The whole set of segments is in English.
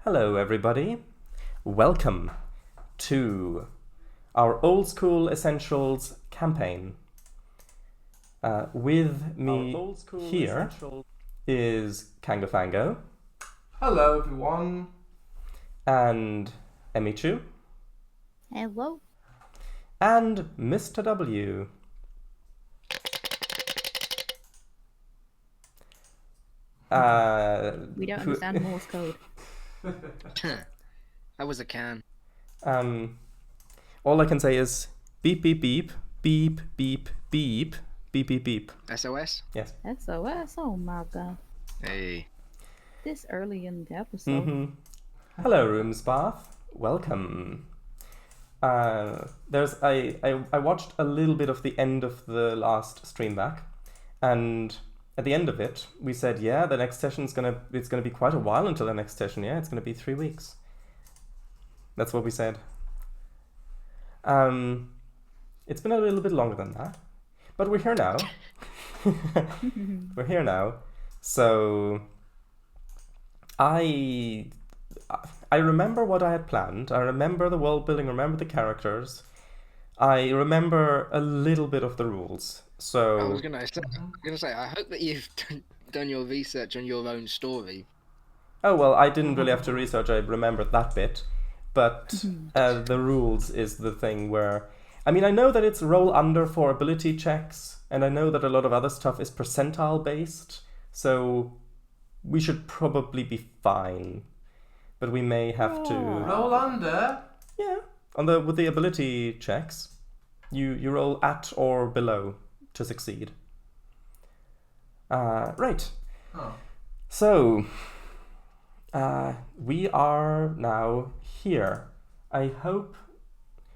Hello everybody, welcome to our Old School Essentials campaign. With me here is Kangafango. Hello everyone. And Emichu. Hello. And Mr. W. We don't understand Morse code. That was a can. All I can say is beep beep beep beep beep beep beep beep beep. SOS? Yes. SOS. Oh my god. Hey. This early in the episode. Hello, Roomsbath. Welcome. I watched a little bit of the end of the last stream back, and at the end of it, we said, yeah, the next session's gonna be quite a while until the next session. Yeah, it's gonna be 3 weeks. That's what we said. It's been a little bit longer than that, but we're here now. We're here now. So I remember what I had planned. I remember the world building, remember the characters. I remember a little bit of the rules. So I was gonna say, I hope that you've done your research on your own story. Oh, well, I didn't really have to research. I remembered that bit. But the rules is the thing where... I mean, I know that it's roll under for ability checks, and I know that a lot of other stuff is percentile based, so we should probably be fine. But we may have to... Roll under? Yeah, with the ability checks, you roll at or below to succeed. Right. Oh. So, we are now here. I hope...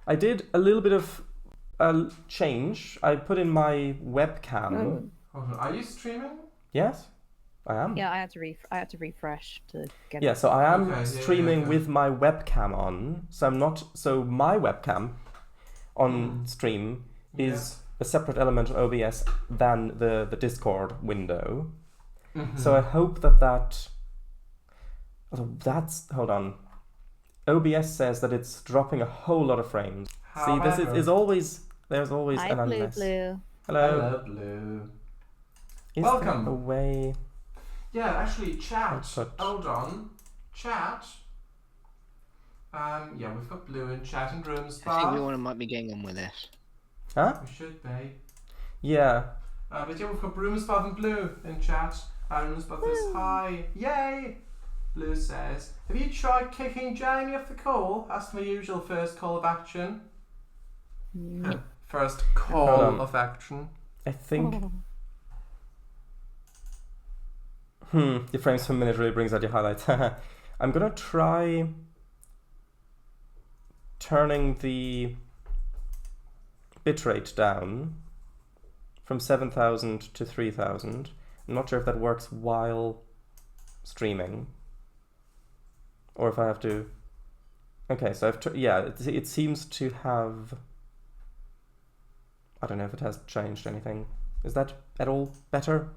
I did a little bit of a change. I put in my webcam. Hold on. Are you streaming? Yes, I am. Yeah, I had to refresh to get Yeah, it. so I am Okay, streaming okay. with my webcam on. So my webcam on stream is a separate element of OBS than the Discord window. So I hope that's... Hold on. OBS says that it's dropping a whole lot of frames. See, this is always... There's always Hi, an Blue unless. Blue. Hello. Hello, Blue. Is Welcome. there a way... Yeah, actually, chat. But- Hold on. Chat. Yeah, we've got Blue in chat and rooms. I think we might be getting on with this. Huh? We should be. Yeah. But yeah, we've got Broomspot and Blue in chat. Broomspot says hi. Yay! Blue says, have you tried kicking Jamie off the call? That's my usual first call of action. Nope. First call Hold on. of action. I think... Your frames per minute really brings out your highlights. I'm gonna try turning the bitrate down from 7,000 to 3,000. I'm not sure if that works while streaming, or if I have to... Okay, so it seems to have... I don't know if it has changed anything. Is that at all better?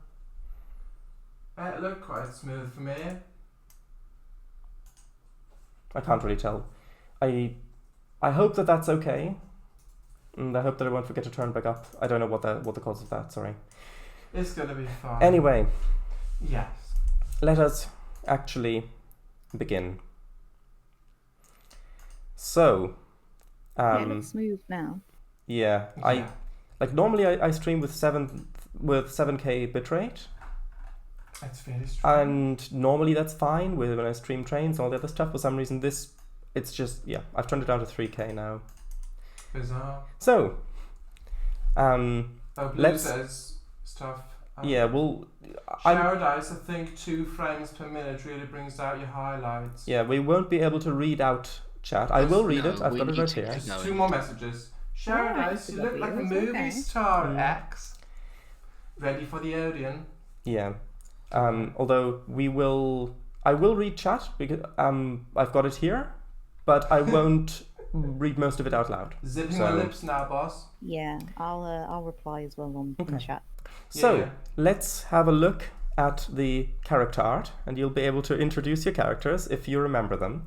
It looked quite smooth for me. I can't really tell. I hope that that's okay. And I hope that I won't forget to turn back up. I don't know what the cause of that, sorry. It's gonna be fine. Anyway, Yes. let us actually begin. So, Yeah, it looks smooth now. yeah, normally I stream with 7K bitrate, It's very strange. and normally that's fine when I stream trains and all the other stuff. For some reason it's just, yeah, I've turned it down to 3K now. Bizarre. So, Blue let's... says stuff. Yeah, well, Shower dice, I think 2 frames per minute really brings out your highlights. yeah, we won't be able to read out chat. I will read it. I've got it right here. Just 2 more messages. Shower Alright, dice, you look like a it's movie okay. star, X. Ready for the Odeon. Yeah. Although I will read chat because I've got it here, but I won't read most of it out loud. Zipping my lips now, boss. Yeah, I'll reply as well on in chat. So Yeah. let's have a look at the character art, and you'll be able to introduce your characters if you remember them.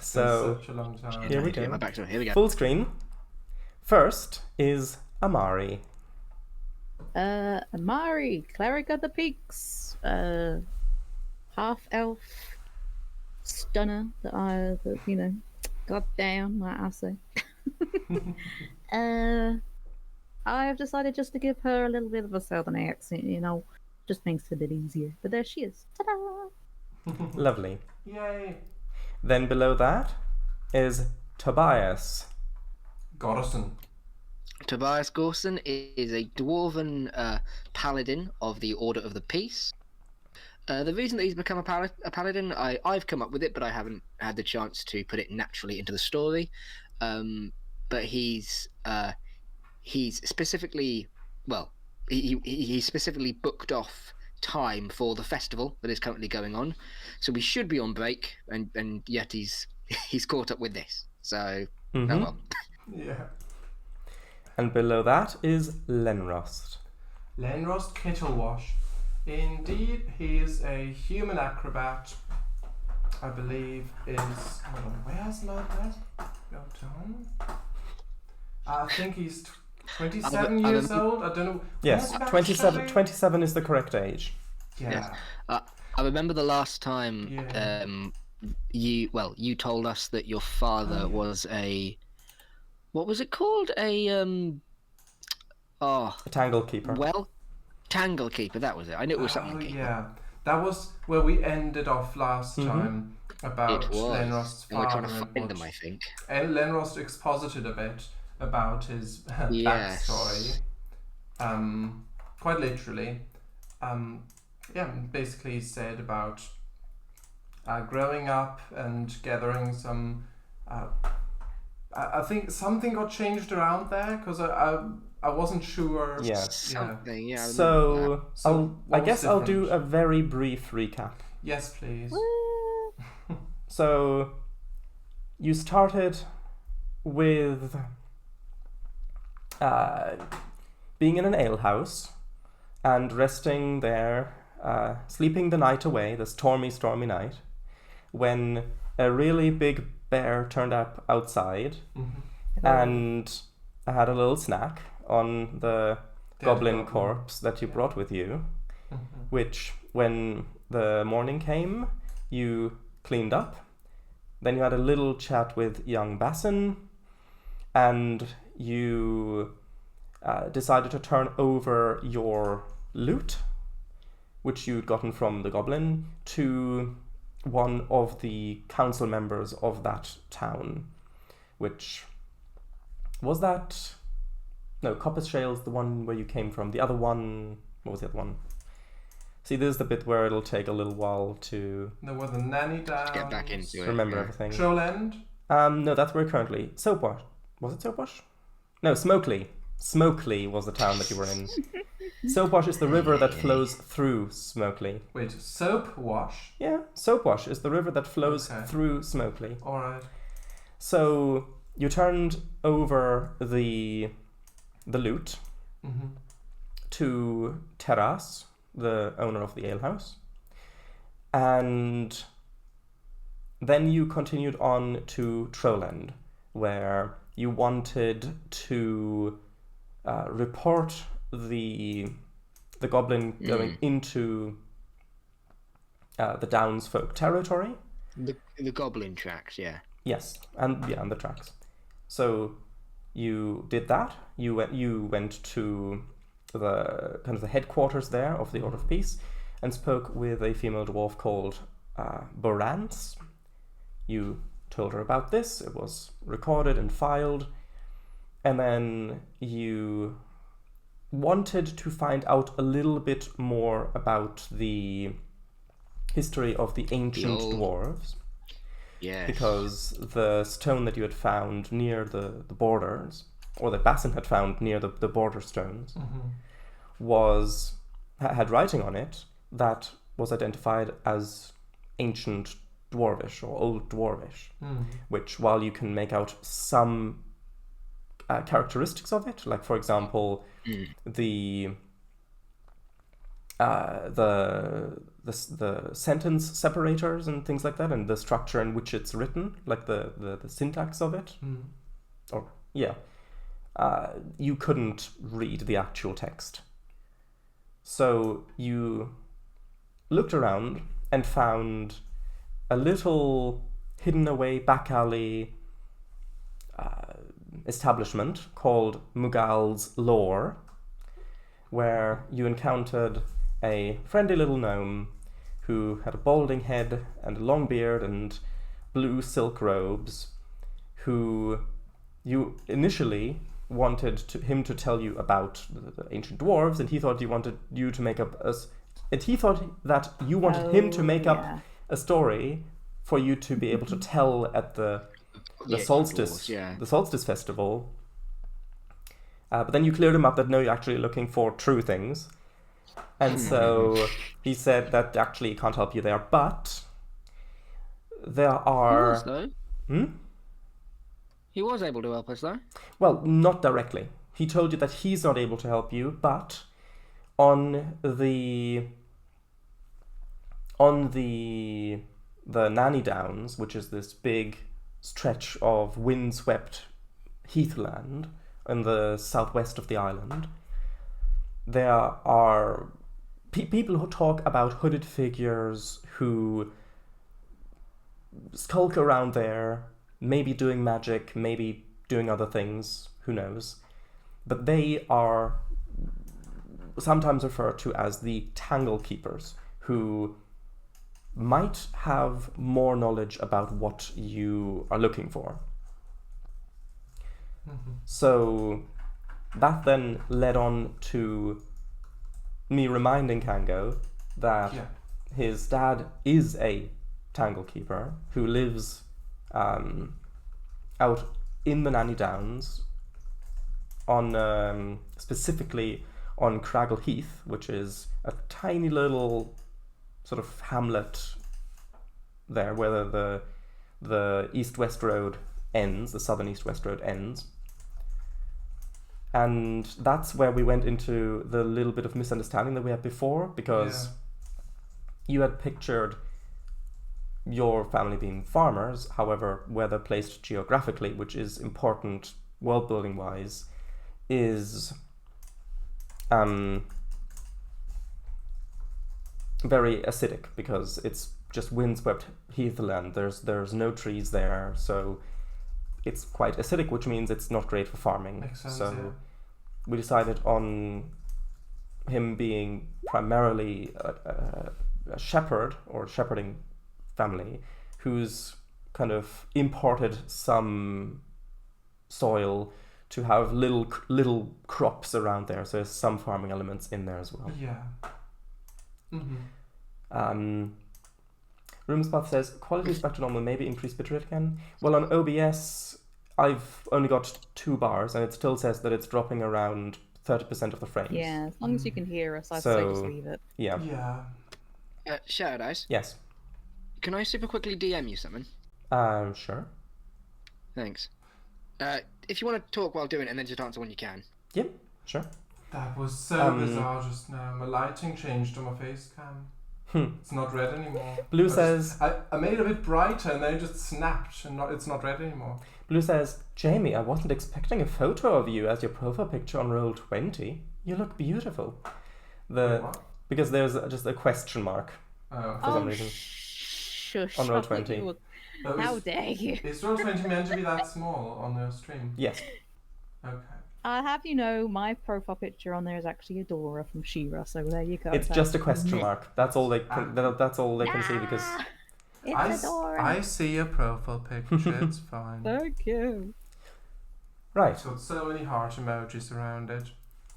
So, such a long time. here we Get go. my back to it. Here we go. Full screen. First is Amari. Amari, cleric of the peaks, half elf stunner that got down, might I say. I have decided just to give her a little bit of a southern accent, just makes it a bit easier. But there she is. Ta-da! Lovely. Yay. Then below that is Tobias. Gorson. Tobias Gorson is a dwarven paladin of the Order of the Peace. The reason that he's become a paladin, I've come up with it, but I haven't had the chance to put it naturally into the story. But he's specifically, he specifically booked off time for the festival that is currently going on. So we should be on break, and yet he's caught up with this. So, oh well. Yeah. And below that is Lenrost. Lenrost Kittlewash. Indeed, he is a human acrobat. I believe is. Hold on, where's my that? Go down. I think he's 27 years old. I don't know. Yes, Where's 27, actually? 27 is the correct age. Yeah. Yes. I remember the last time Yeah. you told us that your father was a, what was it called? A Tangle Keeper. Tangle Keeper, that was it. I knew it was something. Oh, Keeper. yeah. That was where we ended off last time about It was. Lenrost's And we're father. trying to find them, I think. And Lenrost exposited a bit about his Yes. backstory. Quite literally. Basically he said about growing up and gathering some. I think something got changed around there because I wasn't sure. Yeah. Something, yeah. I remember that. So, So I what guess was I'll do a different? very brief recap. Yes, please. So, you started with being in an alehouse and resting there, sleeping the night away, the stormy night, when a really big bear turned up outside and I had a little snack on the goblin corpse that you brought with you, which, when the morning came, you cleaned up. Then you had a little chat with young Basson, and you decided to turn over your loot, which you'd gotten from the goblin, to one of the council members of that town, which was that... No, Coppice Shale's the one where you came from. The other one... What was the other one? See, this is the bit where it'll take a little while to There was a nanny down. Get back into it. remember yeah. everything. Troll End. No, that's where we're currently... Soapwash. Was it Soapwash? No, Smokeley. Smokeley was the town that you were in. Soapwash is the river that flows through Smokeley. Wait, soap wash. Yeah, Soapwash is the river that flows Okay. through Smokeley. Alright. So you turned over the loot to Terras, the owner of the alehouse, and then you continued on to Trollend, where you wanted to report the goblin going into the Downsfolk territory. The goblin tracks, yeah. Yes, and the tracks. So you did that. You went to the kind of the headquarters there of the Order of Peace and spoke with a female dwarf called Borance. You told her about this. It was recorded and filed, and then you wanted to find out a little bit more about the history of the ancient dwarves. Yes. Because the stone that you had found near the borders, or that Basson had found near the border stones, had writing on it that was identified as ancient Dwarvish or Old Dwarvish, which, while you can make out some characteristics of it, like, for example, the the sentence separators and things like that, and the structure in which it's written, like the syntax of it. Or yeah, you couldn't read the actual text. So you looked around and found a little hidden away back alley establishment called Mughals Lore, where you encountered a friendly little gnome who had a balding head and a long beard and blue silk robes, who you initially wanted him to tell you about the ancient dwarves, and he thought he wanted you to make up and he thought that you wanted him to make up a story for you to be able to tell at the solstice, the solstice festival. But then you cleared him up that no, you're actually looking for true things. And so he said that actually he can't help you there, but there are... He was, though. He was able to help us, though. Well, not directly. He told you that he's not able to help you, but on the Nanny Downs, which is this big stretch of windswept heathland in the southwest of the island, there are people who talk about hooded figures who skulk around there, maybe doing magic, maybe doing other things, who knows. But they are sometimes referred to as the Tangle Keepers, who might have more knowledge about what you are looking for. So that then led on to me reminding Kango that his dad is a Tangle Keeper who lives out in the Nanny Downs, on specifically on Craggle Heath, which is a tiny little sort of hamlet there where the east-west road ends, the southern east-west road ends. And that's where we went into the little bit of misunderstanding that we had before, because you had pictured your family being farmers, however, where they're placed geographically, which is important world-building wise, is very acidic, because it's just windswept heathland. There's no trees there, so it's quite acidic, which means it's not great for farming. Makes sense, so we decided on him being primarily a shepherd or shepherding family who's kind of imported some soil to have little crops around there, so there's some farming elements in there as well. Roomspath says quality is back to normal, maybe increase bitrate again. Well, on OBS I've only got 2 bars and it still says that it's dropping around 30% of the frames. Yeah, as long as you can hear us, I'd say just leave it. Yeah. Shadow Dice? Yes. Can I super quickly DM you something? Sure. Thanks. If you want to talk while doing it and then just answer when you can. Yep, sure. That was so bizarre just now. My lighting changed on my face cam. It's not red anymore. Blue says... I made it a bit brighter and then it just snapped and it's not red anymore. Blue says, Jamie, I wasn't expecting a photo of you as your profile picture on roll 20. You look beautiful. Because there's just a question mark for some reason. Shush. On roll 20. How dare you? Is roll 20 meant to be that small on the stream? Yes. Okay. I'll have you know, my profile picture on there is actually Adora from She-Ra, so there you go. It's just a question mark. That's all they can, that's all they can see, because... It's Adora. I see your profile picture, it's fine. Thank you. Right. It's got so many heart emojis around it.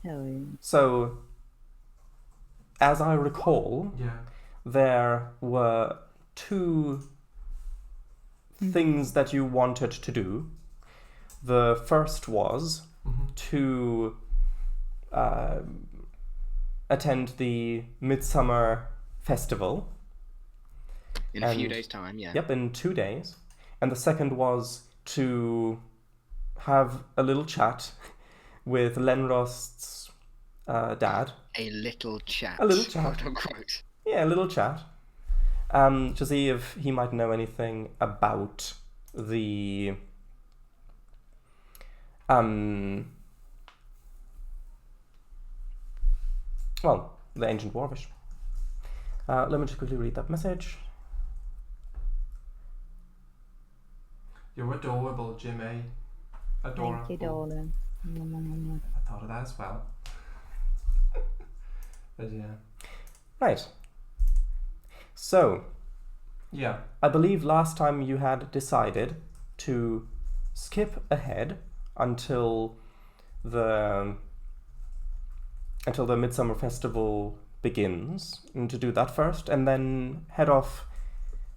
Hell yeah. So, as I recall, there were 2 things that you wanted to do. The first was to attend the Midsummer Festival. In a few days' time, Yep, in 2 days. And the second was to have a little chat with Lenrost's dad. a little chat. A little chat. Quote unquote. Yeah, a little chat. To see if he might know anything about the the ancient Warvish. Let me just quickly read that message. You're adorable, Jimmy. Adorable. Thank you, darling. I thought of that as well. But yeah. Right. So, Yeah. I believe last time you had decided to skip ahead until the Midsummer Festival begins, and to do that first, and then head off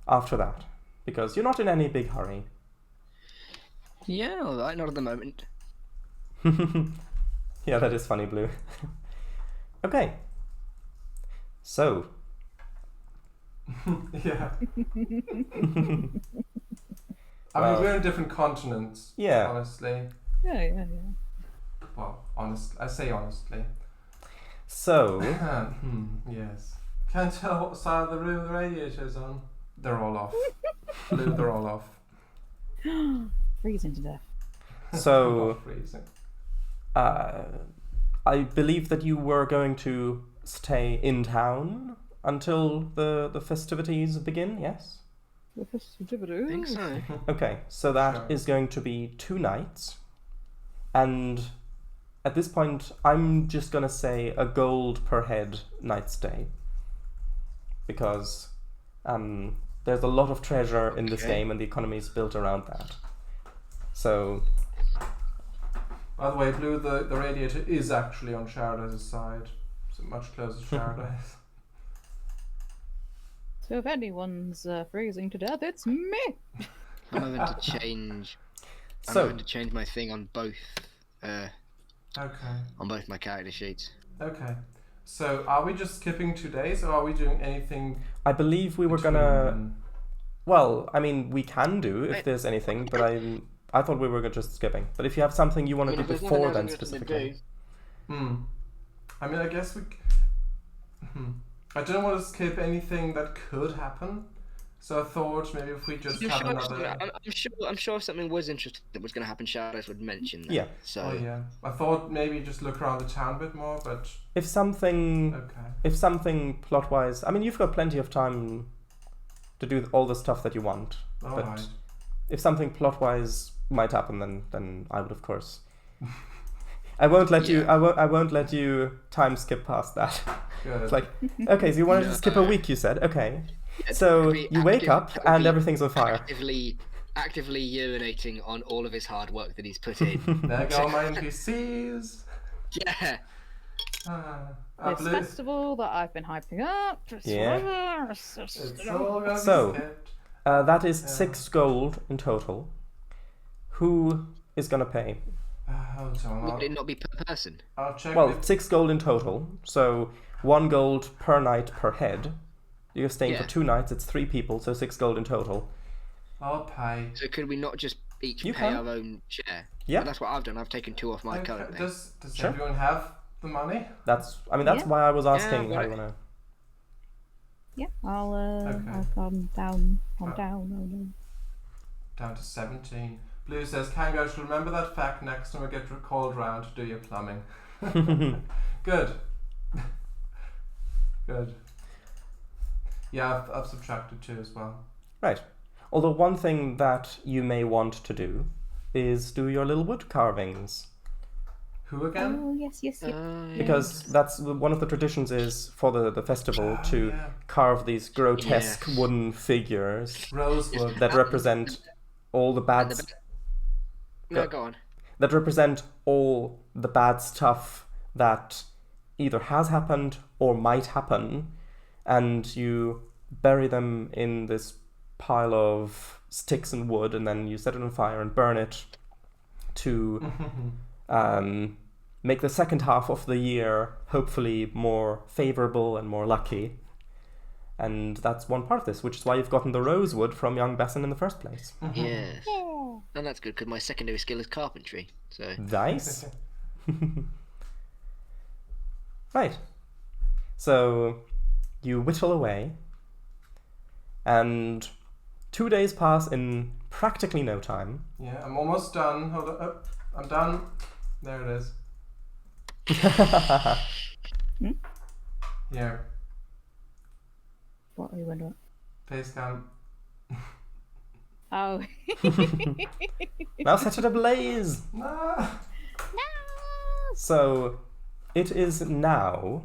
after that, because you're not in any big hurry. Yeah, alright, not at the moment. Yeah, that is funny, Blue. Okay. So, Yeah. I Well- mean, we're in different continents. yeah. Honestly. Yeah. Well, I say honestly. So, Yes. Can't tell what side of the room the radiator's on. They're all off. Blue, they're all off. Freezing to death. So, Not freezing. I believe that you were going to stay in town until the festivities begin, yes? The festivity. I think so. Okay, so that is Sure. going to be 2 nights. And at this point, I'm just going to say a gold per head night stay. Because there's a lot of treasure in this Okay. game, and the economy is built around that. So, By the way, Blue, the radiator is actually on Sharaday's side. So much closer to Sharaday's. So if anyone's freezing to death, it's me. I'm having to change. I'm So- having to change my thing on both Okay. my character sheets. Okay. So are we just skipping 2 days, or are we doing anything I believe we were between gonna. then? Well, I mean, we can do if Wait. there's anything, but I thought we were just skipping. But if you have something you want to do before then specifically. I mean, I guess we. I don't want to skip anything that could happen, so I thought maybe if we just have another. I'm sure if something was interesting that was going to happen, Shadows would mention that. Yeah. So Oh yeah, I thought maybe just look around the town a bit more, but If something okay. plot-wise, I mean, you've got plenty of time to do all the stuff that you want. All But- right. If something plot-wise might happen, then I would, of course. I won't let you. Yeah. I won't let you time skip past that. Good. It's like, okay, so you wanted to skip a No. week, you said. Okay, Yeah, so be you wake up active- and be everything's on fire. actively urinating on all of his hard work that he's put in. There go my NPCs. Yeah. This Blue. festival that I've been hyping up. Yeah. It's all gonna So- be skipped. That is Yeah. 6 gold in total. Who is gonna pay? Hold on. Would it not be per person? I'll check. Well, if- 6 gold in total. So 1 gold per night per head. You're staying Yeah. for 2 nights. It's 3 people, so 6 gold in total. I'll pay. So could we not just each You pay can. our own share? Yeah. Well, that's what I've done. I've taken 2 off my Okay, current thing. Does Sure. everyone have the money? That's Yeah. why I was asking Yeah, how right. you wanna. Yeah, I'll Okay. come down. I'm Oh. down. Oh no. Down to 17. Blue says, Kango should remember that fact next time we get called round to do your plumbing. Good. Good. Yeah, I've subtracted 2 as well. Right. Although one thing that you may want to do is do your little wood carvings. Who again? Oh yes. Because that's one of the traditions is for the festival Oh, to yeah. carve these grotesque Yes. wooden figures Rosewood. that represent all the bad No, go on. that represent all the bad stuff that either has happened or might happen, and you bury them in this pile of sticks and wood, and then you set it on fire and burn it to make the second half of the year hopefully more favorable and more lucky. And that's one part of this, which is why you've gotten the rosewood from young Besson in the first place. Yes. And that's good because my secondary skill is carpentry. So Nice. Right. So you whittle away, and 2 days pass in practically no time. Yeah, I'm almost done. Hold on. Oh, I'm done. There it is. Here. What are you wondering? Face cam. Oh. Now set it ablaze! No. So it is now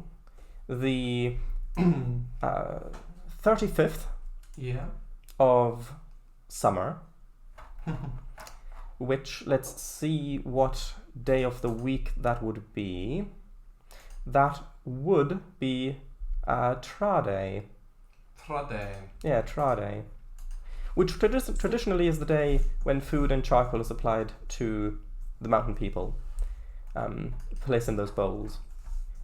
the 35th Yeah. of summer, which, let's see what day of the week that would be. That would be Trade. Trade. Yeah, Trade. Which traditionally is the day when food and charcoal is applied to the mountain people, placed in those bowls.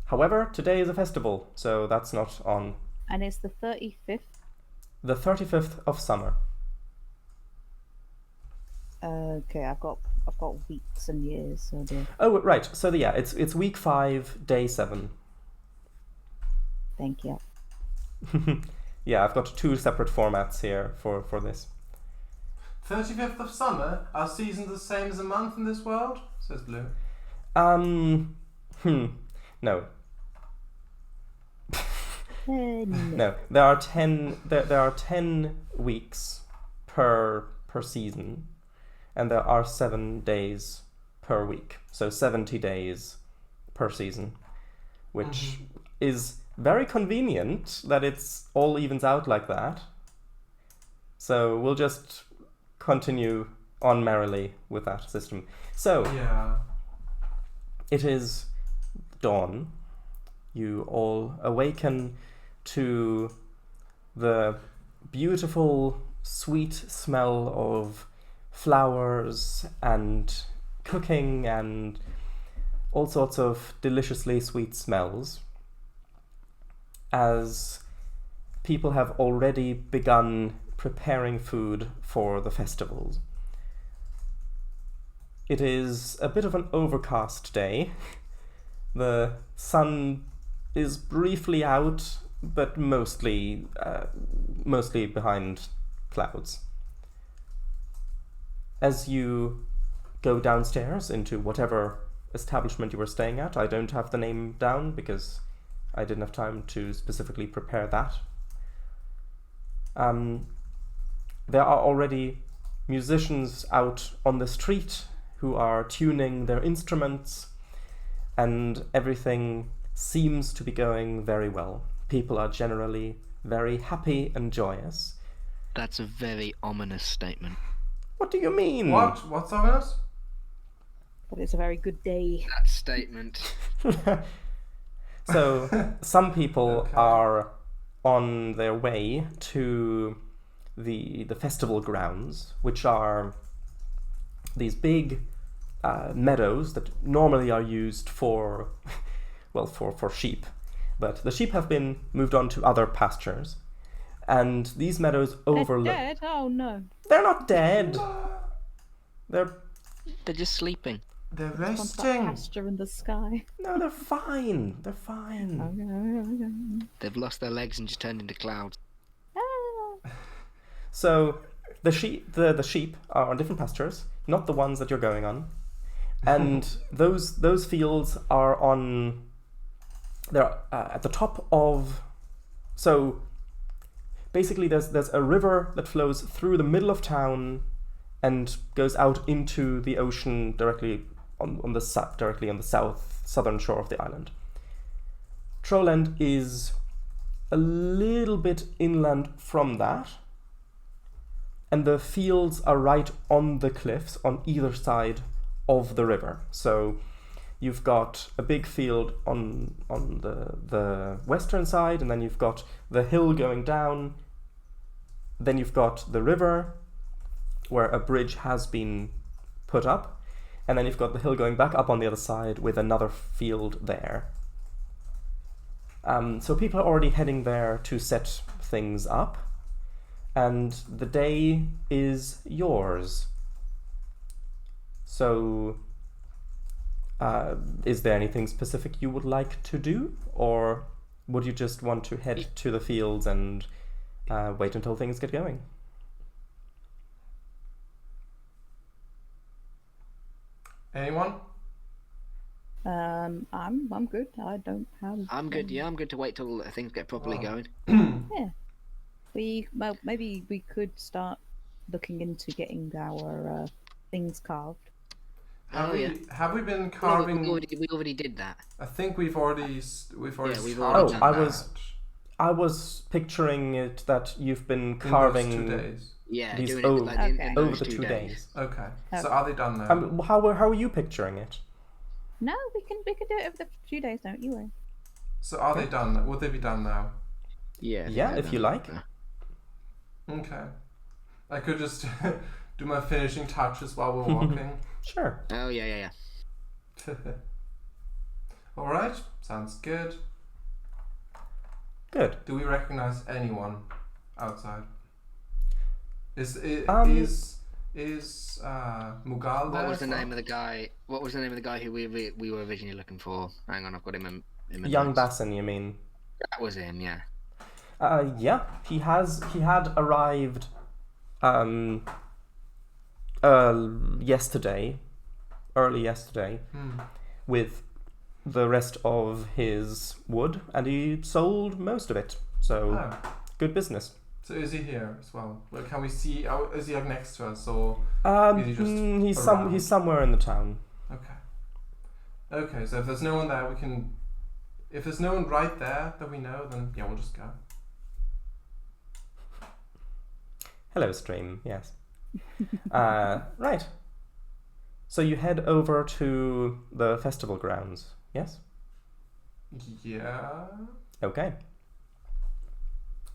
However, today is a festival, so that's not on And it's the 35th. the 35th of summer. Okay, I've got weeks and years, so dear. Oh, right. So yeah, it's week 5, day 7. Thank you. Yeah, I've got 2 separate formats here for this. 35th of summer? Are seasons the same as a month in this world? Says Blue. No. No. No. There are 10 there are 10 weeks per season, and there are 7 days per week. So 70 days per season, which is very convenient that it's all evens out like that. So we'll just continue on merrily with that system. So Yeah. it is dawn. You all awaken to the beautiful, sweet smell of flowers and cooking and all sorts of deliciously sweet smells, as people have already begun preparing food for the festivals. It is a bit of an overcast day. The sun is briefly out, but mostly behind clouds. As you go downstairs into whatever establishment you were staying at, I don't have the name down because I didn't have time to specifically prepare that. There are already musicians out on the street who are tuning their instruments, and everything seems to be going very well. People are generally very happy and joyous. That's a very ominous statement. What do you mean? What? What's ominous? But it's a very good day. That statement. So some people Okay. are on their way to the festival grounds, which are these big meadows that normally are used for for sheep, but the sheep have been moved on to other pastures, and these meadows overlook. They're dead? Oh no. They're not dead. They're just sleeping. They're Onto that resting. pasture in the sky. no, they're fine. They're fine. Okay. They've lost their legs and just turned into clouds. Ah. So the sheep are on different pastures, not the ones that you're going on, and those fields are on. They're at the top of. So basically, there's a river that flows through the middle of town, and goes out into the ocean directly on the southern shore of the island. Trollend is a little bit inland from that, and the fields are right on the cliffs on either side of the river. So you've got a big field on the western side, and then you've got the hill going down. Then you've got the river, where a bridge has been put up, and then you've got the hill going back up on the other side with another field there. So people are already heading there to set things up, and the day is yours. So, is there anything specific you would like to do, or would you just want to head to the fields and wait until things get going? Anyone? I'm good. I don't have. I'm good. Yeah, I'm good to wait till things get properly going. Yeah. Maybe we could start looking into getting our things carved. Have we been No, carving? we already did that. I think we've already we've started. already done I was picturing it that you've been in those carving 2 days. Yeah, these doing it like in over those the 2 days. Okay. Okay. So are they done now? How are you picturing it? No, we can do it over the few days, don't you worry. So are they done? Would they be done now? Yeah. I think Yeah, they're if you done. like. Okay. I could just do my finishing touches while we're walking. Sure. Oh yeah. All right. Sounds good. Good. Do we recognize anyone outside? Is Mughal there? What was the as well? name of the guy? What was the name of the guy who we were originally looking for? Hang on, I've got him in my Young notes. Basson, you mean? That was him. Yeah. Yeah. He had arrived early yesterday, with the rest of his wood, and he sold most of it. So Oh. good business. So is he here as well? Well, can we see? Is he like next to us or? Is he just around? He's somewhere in the town. Okay. Okay. So if there's no one there, we can. If there's no one right there that we know, then yeah, we'll just go. Hello, stream. Yes. Right. So you head over to the festival grounds. Yes. Yeah. Okay.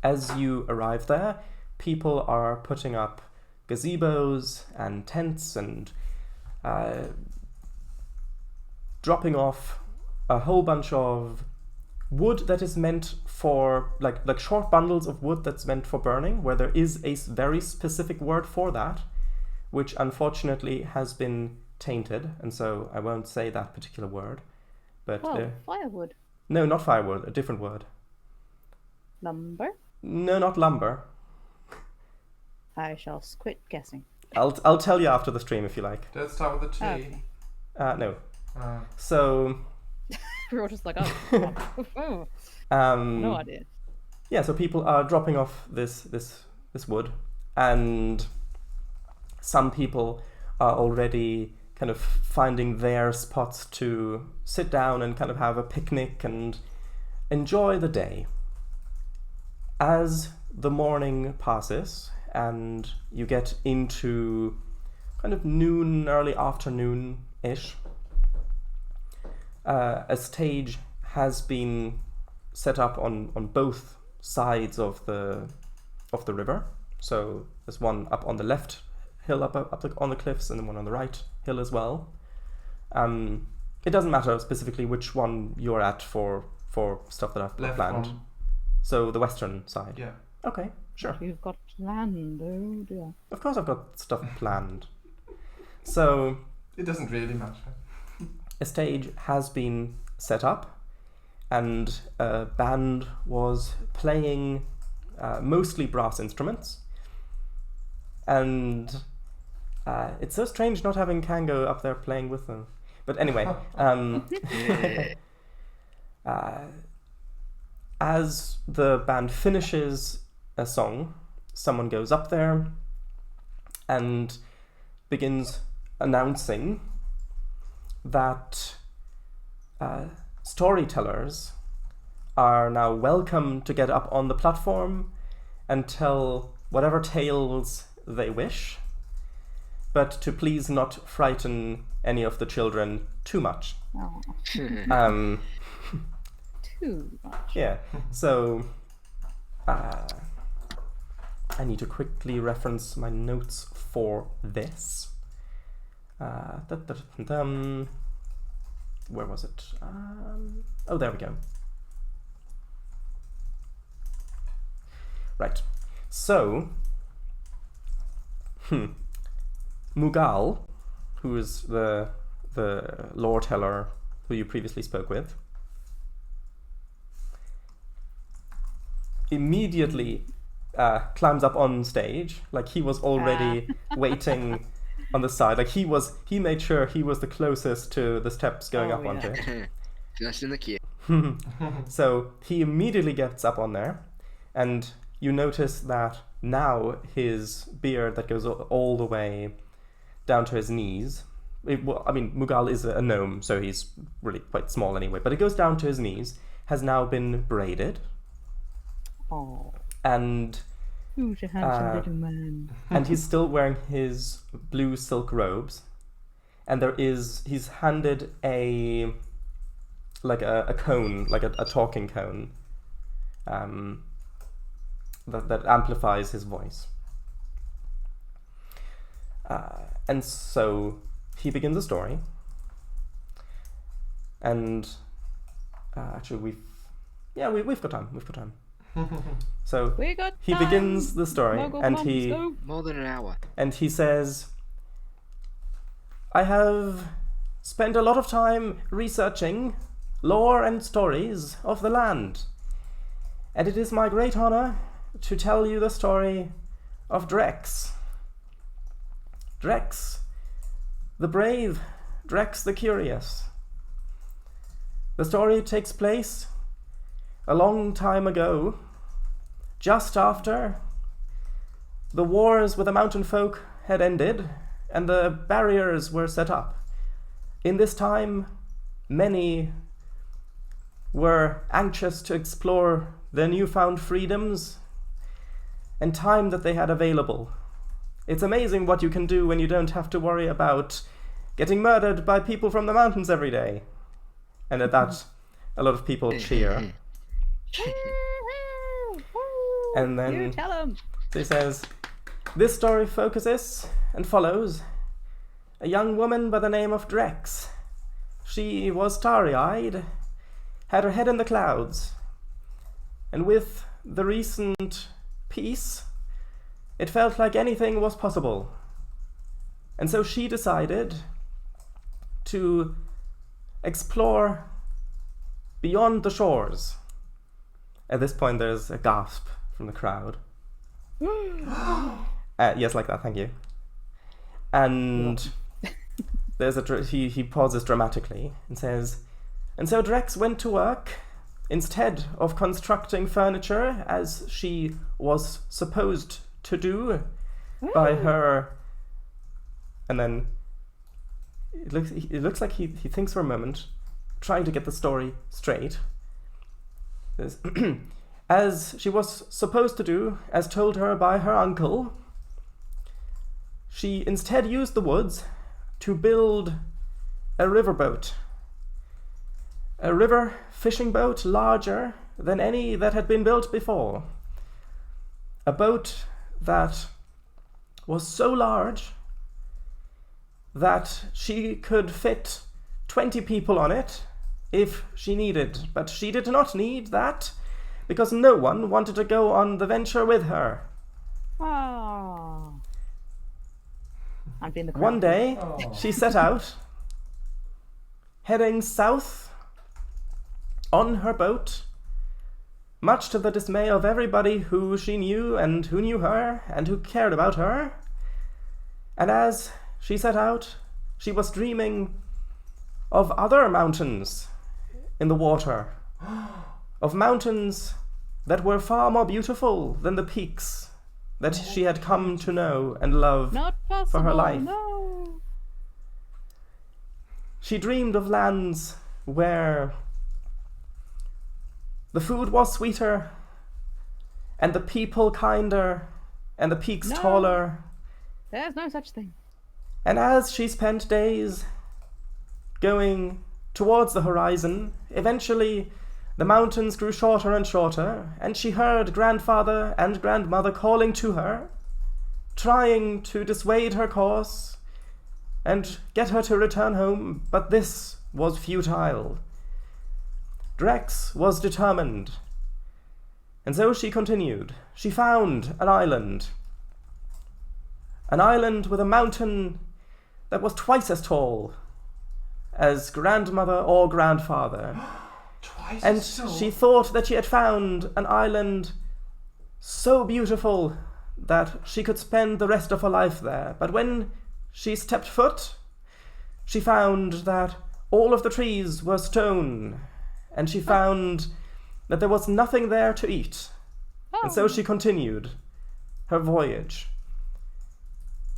As you arrive there, people are putting up gazebos and tents and dropping off a whole bunch of wood that is meant for like short bundles of wood that's meant for burning, where there is a very specific word for that, which unfortunately has been tainted, and so I won't say that particular word. But Firewood. no, not firewood, a different word. Lumber. No, not lumber. I shall quit guessing. I'll tell you after the stream if you like. Let's start with the T. Okay. No. So We're all just like, oh. No idea. yeah, so people are dropping off this wood, and some people are already kind of finding their spots to sit down and kind of have a picnic and enjoy the day. As the morning passes and you get into kind of noon, early afternoon-ish, a stage has been set up on both sides of the river. So there's one up on the left hill up on the cliffs, and then one on the right hill as well. It doesn't matter specifically which one you're at for stuff that I've Left planned. one. So the western side. Yeah. Okay, sure. You've got land, oh dear. Of course I've got stuff planned. So It doesn't really matter. a stage has been set up, and a band was playing mostly brass instruments. And it's so strange not having Kango up there playing with them. But anyway, as the band finishes a song, someone goes up there and begins announcing that storytellers are now welcome to get up on the platform and tell whatever tales they wish, but to please not frighten any of the children too much. Oh, too much. Yeah, so I need to quickly reference my notes for this. Where was it? Oh, there we go. Right. So, Mughal, who is the lore teller who you previously spoke with, immediately climbs up on stage. Like he was already waiting on the side. Like he made sure he was the closest to the steps going up onto it. Just in the queue. So he immediately gets up on there, and you notice that now his beard that goes all the way down to his knees. Mughal is a gnome, so he's really quite small anyway, but it goes down to his knees, has now been braided. Oh, And who's a handsome little man? and he's still wearing his blue silk robes, and he's handed a cone, like a talking cone, that amplifies his voice. And so he begins a story, and actually we've got time. So We got he time. begins the story, Muggle and months, he go. More than an hour. and he says, "I have spent a lot of time researching lore and stories of the land, and it is my great honor to tell you the story of Drex. Drex the brave, Drex the curious. The story takes place a long time ago, just after the wars with the mountain folk had ended and the barriers were set up. In this time, many were anxious to explore their newfound freedoms and time that they had available. It's amazing what you can do when you don't have to worry about getting murdered by people from the mountains every day." And at that, a lot of people cheer. And then You tell him. he says, "This story focuses and follows a young woman by the name of Drex. She was starry-eyed, had her head in the clouds, and with the recent peace, it felt like anything was possible. And so she decided to explore beyond the shores." At this point, there's a gasp from the crowd. Yes, like that, thank you. And there's he pauses dramatically and says, "And so Drex went to work. Instead of constructing furniture as she was supposed to do by her," and then it looks like he thinks for a moment, trying to get the story straight. "As she was supposed to do, as told her by her uncle, she instead used the woods to build a riverboat. A river fishing boat larger than any that had been built before. A boat that was so large that she could fit 20 people on it if she needed, but she did not need that because no one wanted to go on the venture with her. Oh. I'm being the crowd. One day, she set out, heading south on her boat, much to the dismay of everybody who she knew and who knew her and who cared about her. And as she set out, she was dreaming of other mountains in the water, of mountains that were far more beautiful than the peaks that she had come to know and love Not possible. for her life. No. She dreamed of lands where the food was sweeter, and the people kinder, and the peaks No. taller. There's no such thing. And as she spent days going towards the horizon, eventually the mountains grew shorter and shorter, and she heard grandfather and grandmother calling to her, trying to dissuade her course and get her to return home, but this was futile. Drex was determined, and so she continued. She found an island with a mountain that was twice as tall as grandmother or grandfather. Twice And as tall. she thought that she had found an island so beautiful that she could spend the rest of her life there. But when she stepped foot, she found that all of the trees were stone, and she found that there was nothing there to eat. And so she continued her voyage.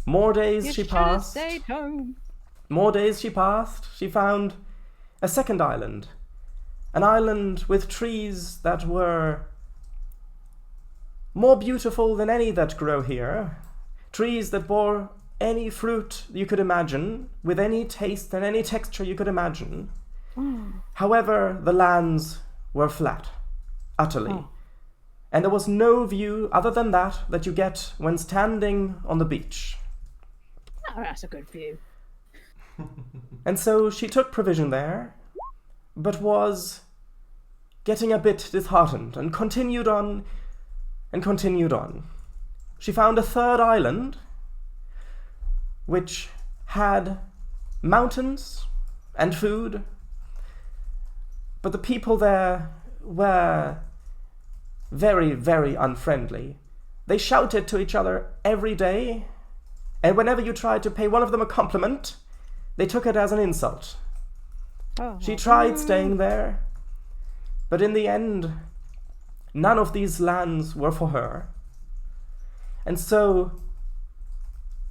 More days she passed. Stayed home. More days she passed. She found a second island. An island with trees that were more beautiful than any that grow here. Trees that bore any fruit you could imagine, with any taste and any texture you could imagine. However, the lands were flat, utterly. And there was no view other than that you get when standing on the beach. Oh, that's a good view. And so she took provision there, but was getting a bit disheartened, and continued on and continued on. She found a third island, which had mountains and food, but the people there were very, very unfriendly. They shouted to each other every day, and whenever you tried to pay one of them a compliment, they took it as an insult. She tried staying there, but in the end, none of these lands were for her. And so,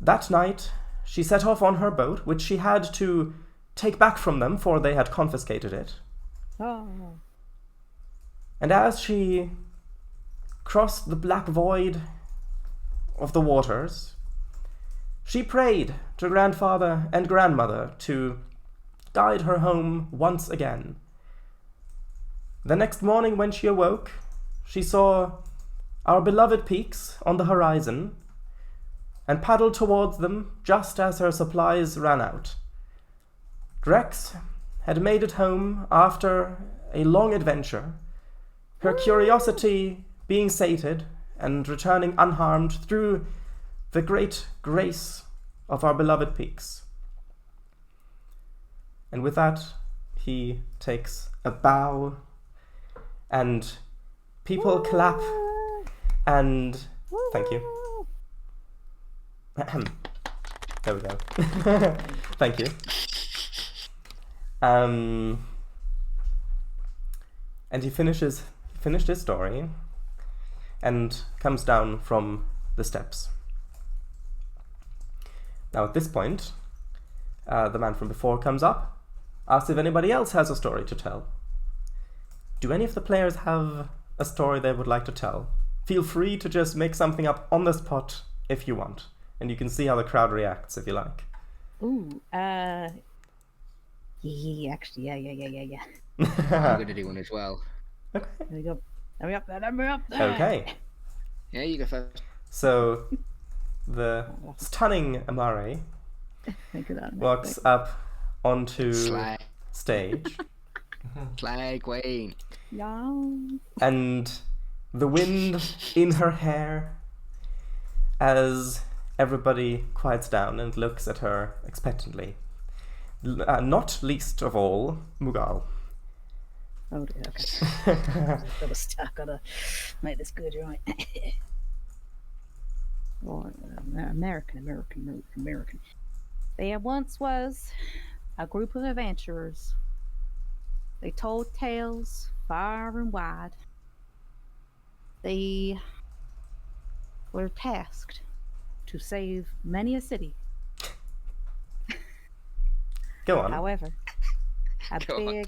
that night, she set off on her boat, which she had to take back from them, for they had confiscated it. And as she crossed the black void of the waters, she prayed to grandfather and grandmother to guide her home once again. The next morning when she awoke, she saw our beloved peaks on the horizon and paddled towards them just as her supplies ran out. Grex had made it home after a long adventure, her curiosity being sated and returning unharmed through the great grace of our beloved peaks. And with that, he takes a bow, and people clap, and thank you. There we go. Thank you. And he finished his story and comes down from the steps. Now at this point, the man from before comes up, asks if anybody else has a story to tell. Do any of the players have a story they would like to tell? Feel free to just make something up on the spot if you want, and you can see how the crowd reacts if you like. Ooh, yeah, actually, yeah. I'm gonna do one as well. Okay. There we go. Hurry up there. Okay. Yeah, you go first. So, the stunning Amare Think of that. walks up onto Slag. stage, Slag Wayne. Yeah. and the wind in her hair as everybody quiets down and looks at her expectantly. Not least of all, Mughal. Oh dear, okay. Got stuck. Gotta make this good, right? Right, American. There once was a group of adventurers. They told tales far and wide. They were tasked to save many a city. Go on. However, a Go on.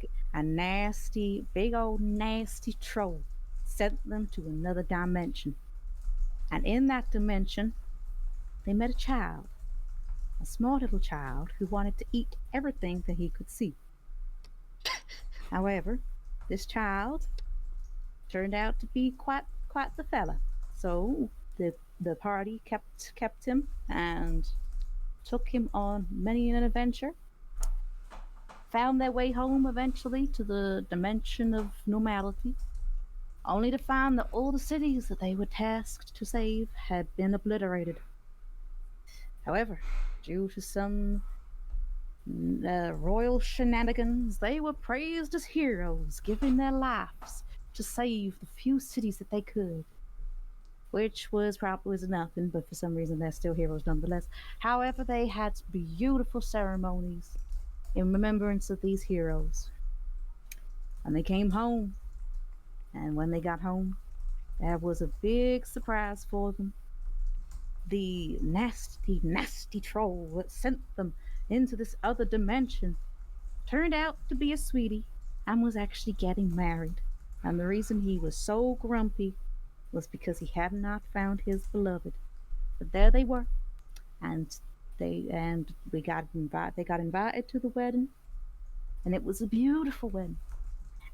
big old nasty troll sent them to another dimension. And in that dimension, they met a child, a small little child who wanted to eat everything that he could see. However, this child turned out to be quite the fella. So the party kept him and took him on many an adventure. Found their way home eventually to the dimension of normality, only to find that all the cities that they were tasked to save had been obliterated. However, due to some royal shenanigans, they were praised as heroes, giving their lives to save the few cities that they could. which was nothing, but for some reason they're still heroes nonetheless. However, they had beautiful ceremonies in remembrance of these heroes. And they came home, and when they got home, there was a big surprise for them. The nasty, nasty troll that sent them into this other dimension turned out to be a sweetie and was actually getting married. And the reason he was so grumpy was because he had not found his beloved. But there they were, and they got invited to the wedding, and it was a beautiful wedding.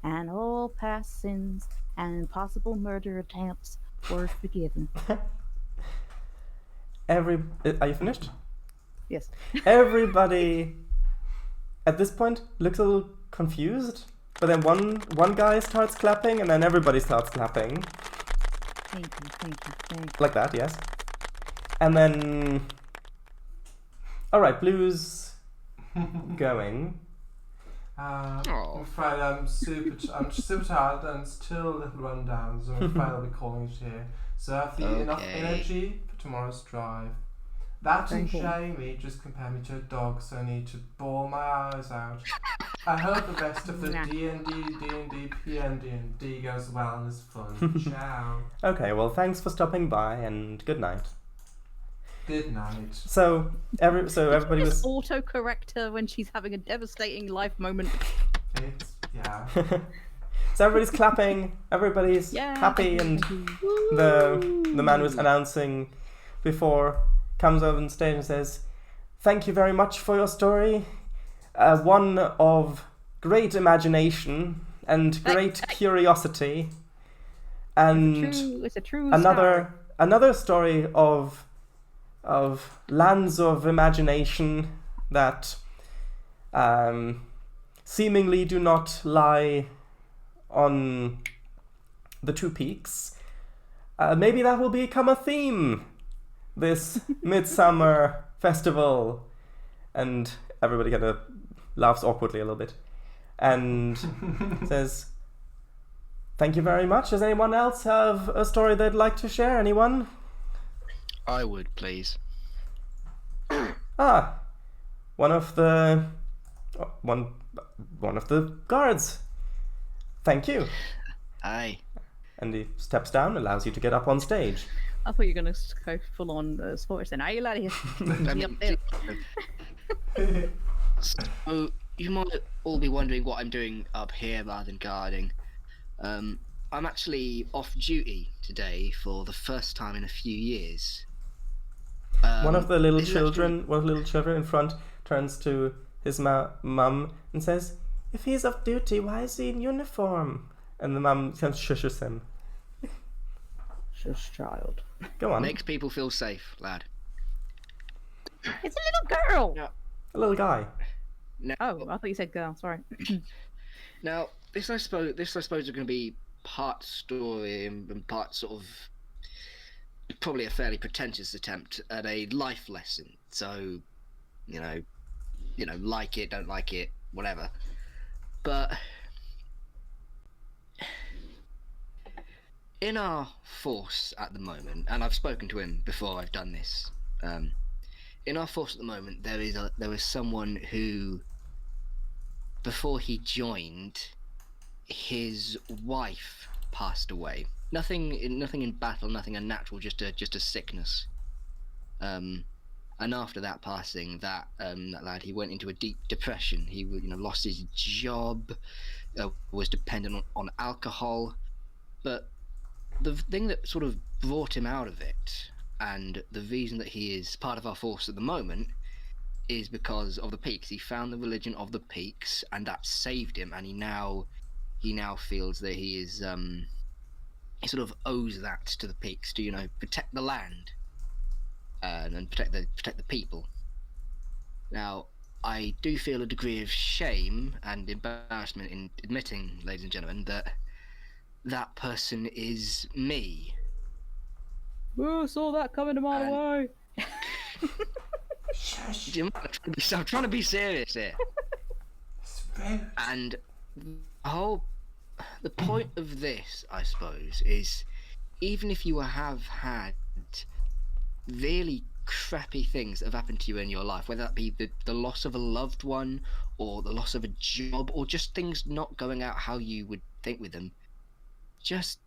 And all past sins and possible murder attempts were forgiven. Are you finished? Yes. Everybody at this point looks a little confused, but then one guy starts clapping, and then everybody starts clapping. Thank you. Like that, yes. And then, all right, Blue's going. I'm afraid I'm super tired and still a little run down, so I'm afraid I'll be calling it here. So I have enough energy for tomorrow's drive. That and Jamie just compared me to a dog, so I need to bawl my eyes out. I hope the rest of the D&D, PND goes well and is fun. Ciao. Okay, well, thanks for stopping by, and good night. Good night. So everybody was autocorrect her when she's having a devastating life moment. Yeah. So everybody's clapping, everybody's happy, and the man was announcing before comes over on stage and says, "Thank you very much for your story. One of great imagination and great curiosity, and it's a true another story of lands of imagination that seemingly do not lie on the two peaks. Maybe that will become a theme this midsummer festival." And everybody kind of laughs awkwardly a little bit and says, "Thank you very much. Does anyone else have a story they'd like to share? Anyone?" I would, please. One of the guards. Thank you. Aye. And he steps down, allows you to get up on stage. I thought you were going to go full on sports then. Are you out of here? So, you might all be wondering what I'm doing up here rather than guarding. I'm actually off duty today for the first time in a few years. One of the little children in front turns to his mum and says, "If he's off duty, why is he in uniform?" And the mum kind of shushes him. Shush, child. Go on. Makes people feel safe, lad. It's a little girl. No. A little guy. Now, Oh, I thought you said girl. Sorry. Now, this I suppose is going to be part story and part sort of probably a fairly pretentious attempt at a life lesson. So, you know, like it, don't like it, whatever. But in our force at the moment, and I've spoken to him before I've done this. In our force at the moment, there is someone who, before he joined, his wife passed away. Nothing in battle, nothing unnatural, just a sickness. And after that passing, that lad, he went into a deep depression. He lost his job, was dependent on alcohol. But the thing that sort of brought him out of it, and the reason that he is part of our force at the moment, is because of the peaks. He found the religion of the peaks, and that saved him. And he now feels that he is he sort of owes that to the peaks to protect the land and protect the people. Now, I do feel a degree of shame and embarrassment in admitting, ladies and gentlemen, that person is me. Oh, saw that coming a mile away. I'm trying to be serious here. And the point of this, I suppose, is even if you have had really crappy things that have happened to you in your life, whether that be the loss of a loved one or the loss of a job or just things not going out how you would think with them, just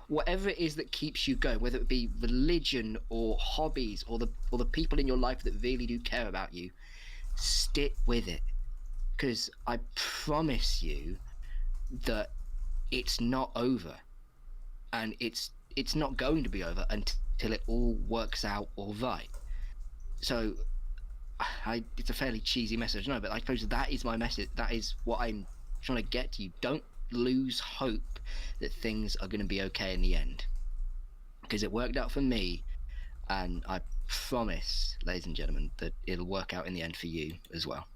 whatever it is that keeps you going, whether it be religion or hobbies or the people in your life that really do care about you, stick with it, because I promise you that it's not over, and it's not going to be over until it all works out all right. So it's a fairly cheesy message, no, but I suppose that is my message. That is what I'm trying to get to you. Don't lose hope that things are going to be okay in the end, because it worked out for me, and I promise, ladies and gentlemen, that it'll work out in the end for you as well.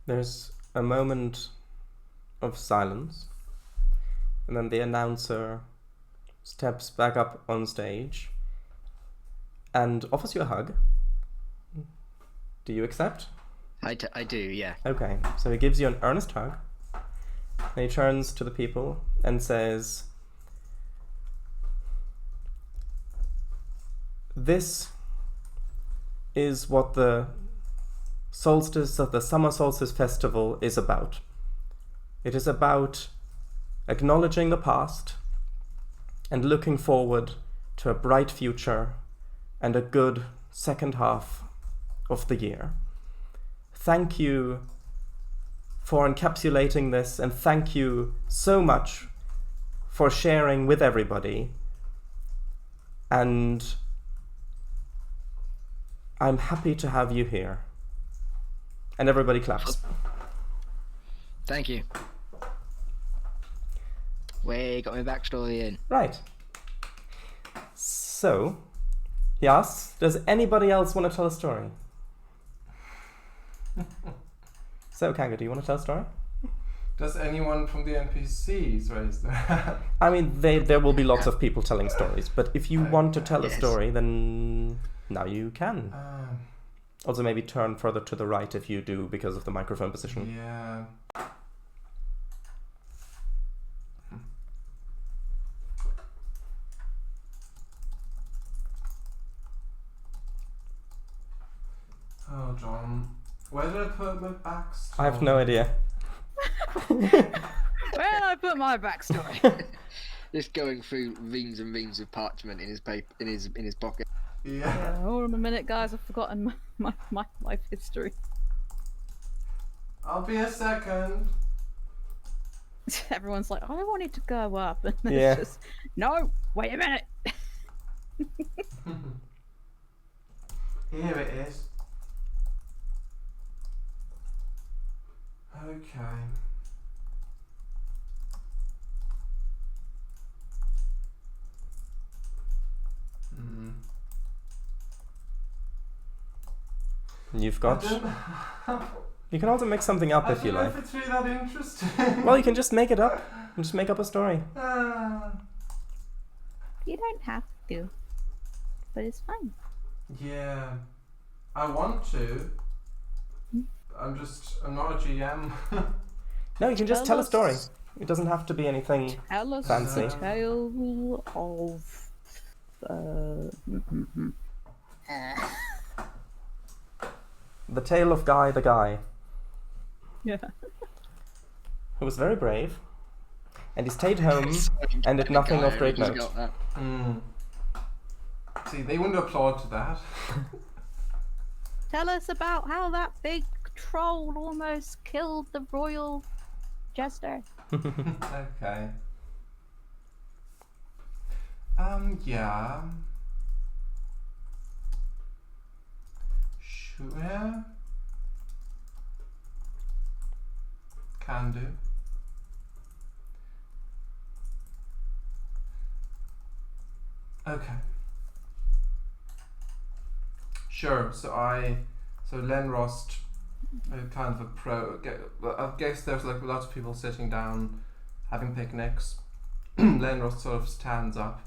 There's a moment of silence, and then the announcer steps back up on stage and offers you a hug. Do you accept? I do, yeah. Okay, so he gives you an earnest hug, and he turns to the people and says, "This is what the solstice of the Summer Solstice Festival is about. It is about acknowledging the past and looking forward to a bright future and a good second half of the year. Thank you for encapsulating this, and thank you so much for sharing with everybody. And I'm happy to have you here." And everybody claps. Thank you. We got my backstory in. Right. So, he asks, does anybody else want to tell a story? So, Kanga, do you want to tell a story? Does anyone from the NPCs raise their hand? I mean, there will be lots of people telling stories, but if you want to tell a Yes. story, then now you can. Um, Also, maybe turn further to the right if you do, because of the microphone position. yeah. Oh, John. Where did I put my backstory? I have no idea. Where did I put my backstory? Just going through reams and reams of parchment in his paper, in his pocket. Yeah. Hold on a minute, guys. I've forgotten my life history. I'll be a second. Everyone's like, I want it to go up. And it's Yeah. just, no, wait a minute. Here it is. Okay. You've I got... don't, You can also make something up I if you don't know like. if it's really that interesting. Well, you can just make it up. Just make up a story. You don't have to, but it's fine. Yeah. I want to. I'm not a GM. No, you can just Tell tell a story. us. It doesn't have to be anything... Tell us Fancy. a tale of. The tale of Guy the Guy, Yeah. who was very brave, and he stayed home and did nothing of great note. See, they wouldn't applaud to that. Tell us about how that big troll almost killed the royal jester. Okay. Yeah. Sure. Can do. Okay. Sure. So Lenrost, kind of a pro. I guess there's like lots of people sitting down, having picnics. Lenrost sort of stands up,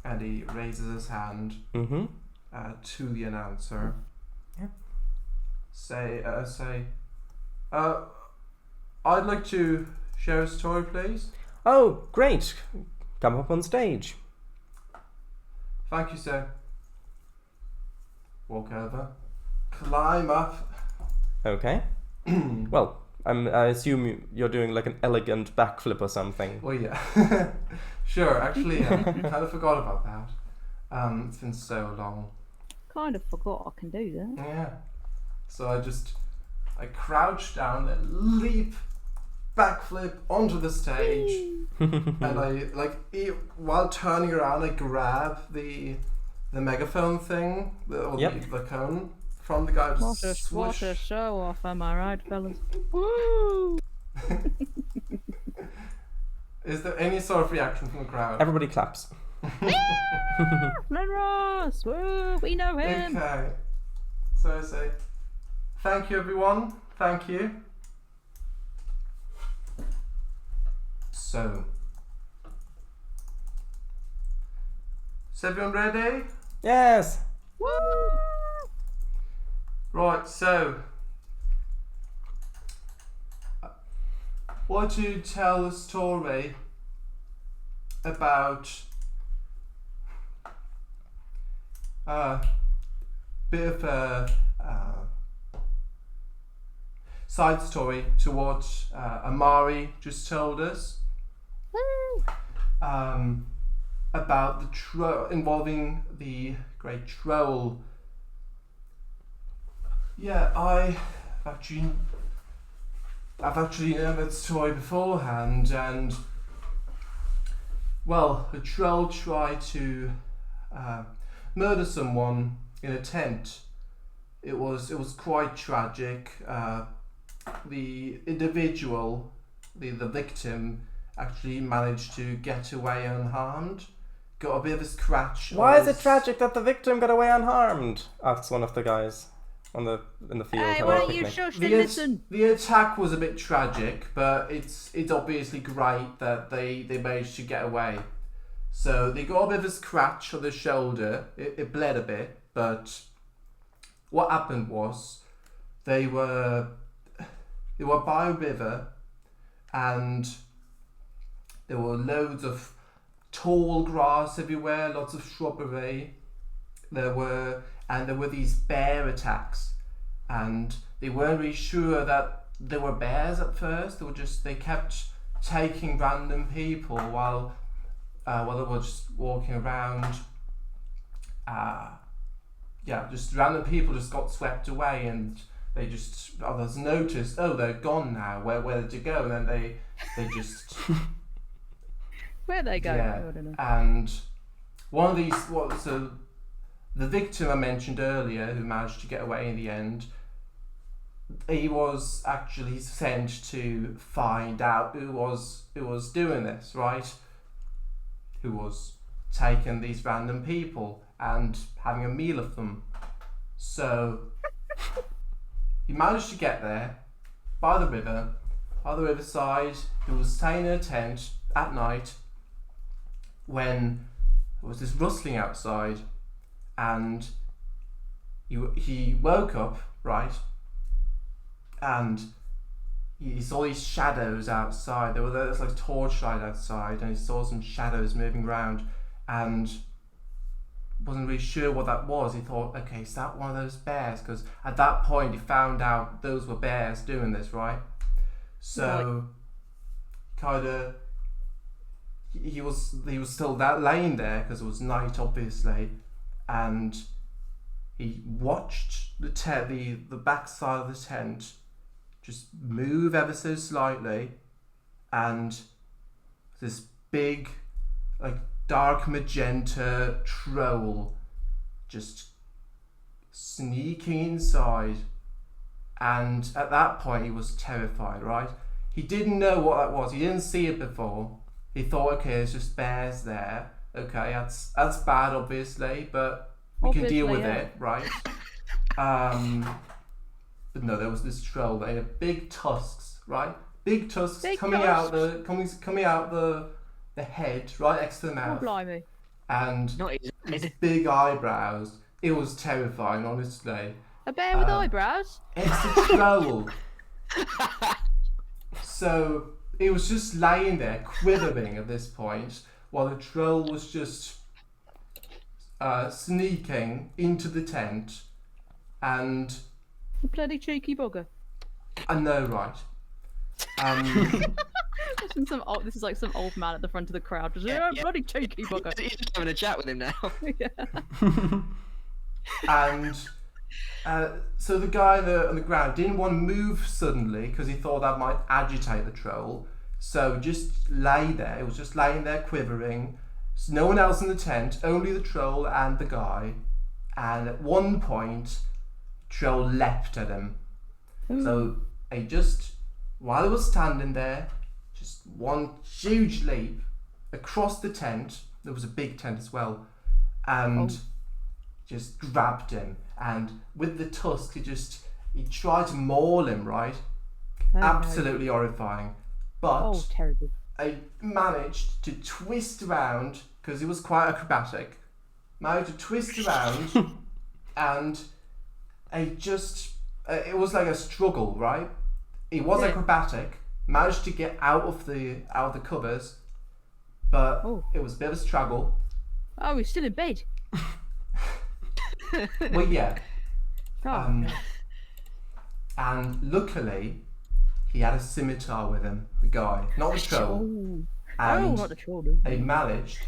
and he raises his hand Mm-hmm. to the announcer. Yeah. Say, I'd like to share a story, please. Oh, great. Come up on stage. Thank you, sir. Walk over. Climb up. Okay. Well, I assume you're doing like an elegant backflip or something. Well, yeah. Sure, actually, kind of forgot about that. It's been so long. Kind of forgot I can do that. Yeah. So I crouch down and leap, backflip onto the stage, and while turning around, I grab the megaphone thing, the cone from the guy. What a show off, am I right, fellas? Woo! Is there any sort of reaction from the crowd? Everybody claps. Len Ross! Woo! We know him! Okay. So I say, thank you, everyone. Thank you. So, is everyone ready? Yes. Woo! Right, so I want to tell a story about a bit of a side story to what Amari just told us. Woo! About the involving the great troll. Yeah, I've actually known that story beforehand, and well, a troll tried to murder someone in a tent. It was quite tragic. The individual, the victim, actually managed to get away unharmed. Got a bit of a scratch. Why is it tragic that the victim got away unharmed? Asks one of the guys in the field. Hey, having why a don't you picnic. shush and listen? The attack was a bit tragic, but it's obviously great that they managed to get away. So they got a bit of a scratch on the shoulder. It bled a bit, but what happened was they were by a river, and there were loads of tall grass everywhere, lots of shrubbery. There were these bear attacks, and they weren't really sure that there were bears at first. They kept taking random people while they were just walking around. Just random people just got swept away, and others noticed, oh, they're gone now. Where did you go? And then they just Where'd they go? yeah. I don't know. And one of these the victim I mentioned earlier, who managed to get away in the end, he was actually sent to find out who was doing this, right? Who was taking these random people and having a meal of them. So he managed to get there by the riverside. He was staying in a tent at night when there was this rustling outside, and he woke up, right, and he saw these shadows outside. There was like torchlight outside, and he saw some shadows moving around, and wasn't really sure what that was. He thought, okay, is that one of those bears? Because at that point he found out those were bears doing this, right? So kind of he was still laying there because it was night, obviously, and he watched the backside of the tent just move ever so slightly, and this big, like, dark magenta troll just sneaking inside. And at that point he was terrified, right? He didn't know what that was. He didn't see it before. He thought, okay, there's just bears there. Okay, that's bad, obviously, but we can deal with it, right? But no, there was this troll. They had big tusks, right? Big tusks coming out the head, right next to the mouth. Oh, blimey. And Not his these head. big eyebrows. It was terrifying, honestly. A bear with eyebrows? It's a troll. So he was just lying there, quivering at this point, while the troll was just sneaking into the tent, and You bloody cheeky bugger. I know, right? This is like some old man at the front of the crowd. Just, yeah, bloody cheeky bugger. He's just having a chat with him now. Yeah. And so the guy on the ground didn't want to move suddenly because he thought that might agitate the troll. So just lay there. It was just laying there quivering. So no one else in the tent, only the troll and the guy. And at one point, troll leapt at him. So he just, while he was standing there, just one huge leap across the tent. There was a big tent as well, and just grabbed him. And with the tusk, he tried to maul him. Right, absolutely horrifying. But terrible. I managed to twist around because he was quite acrobatic. Managed to twist around, and it was like a struggle, right? He was acrobatic, managed to get out of the covers, but it was a bit of a struggle. Oh, he's still in bed. Well, yeah. Oh. And luckily, he had a scimitar with him, the guy, not the troll. And not the troll. No. they managed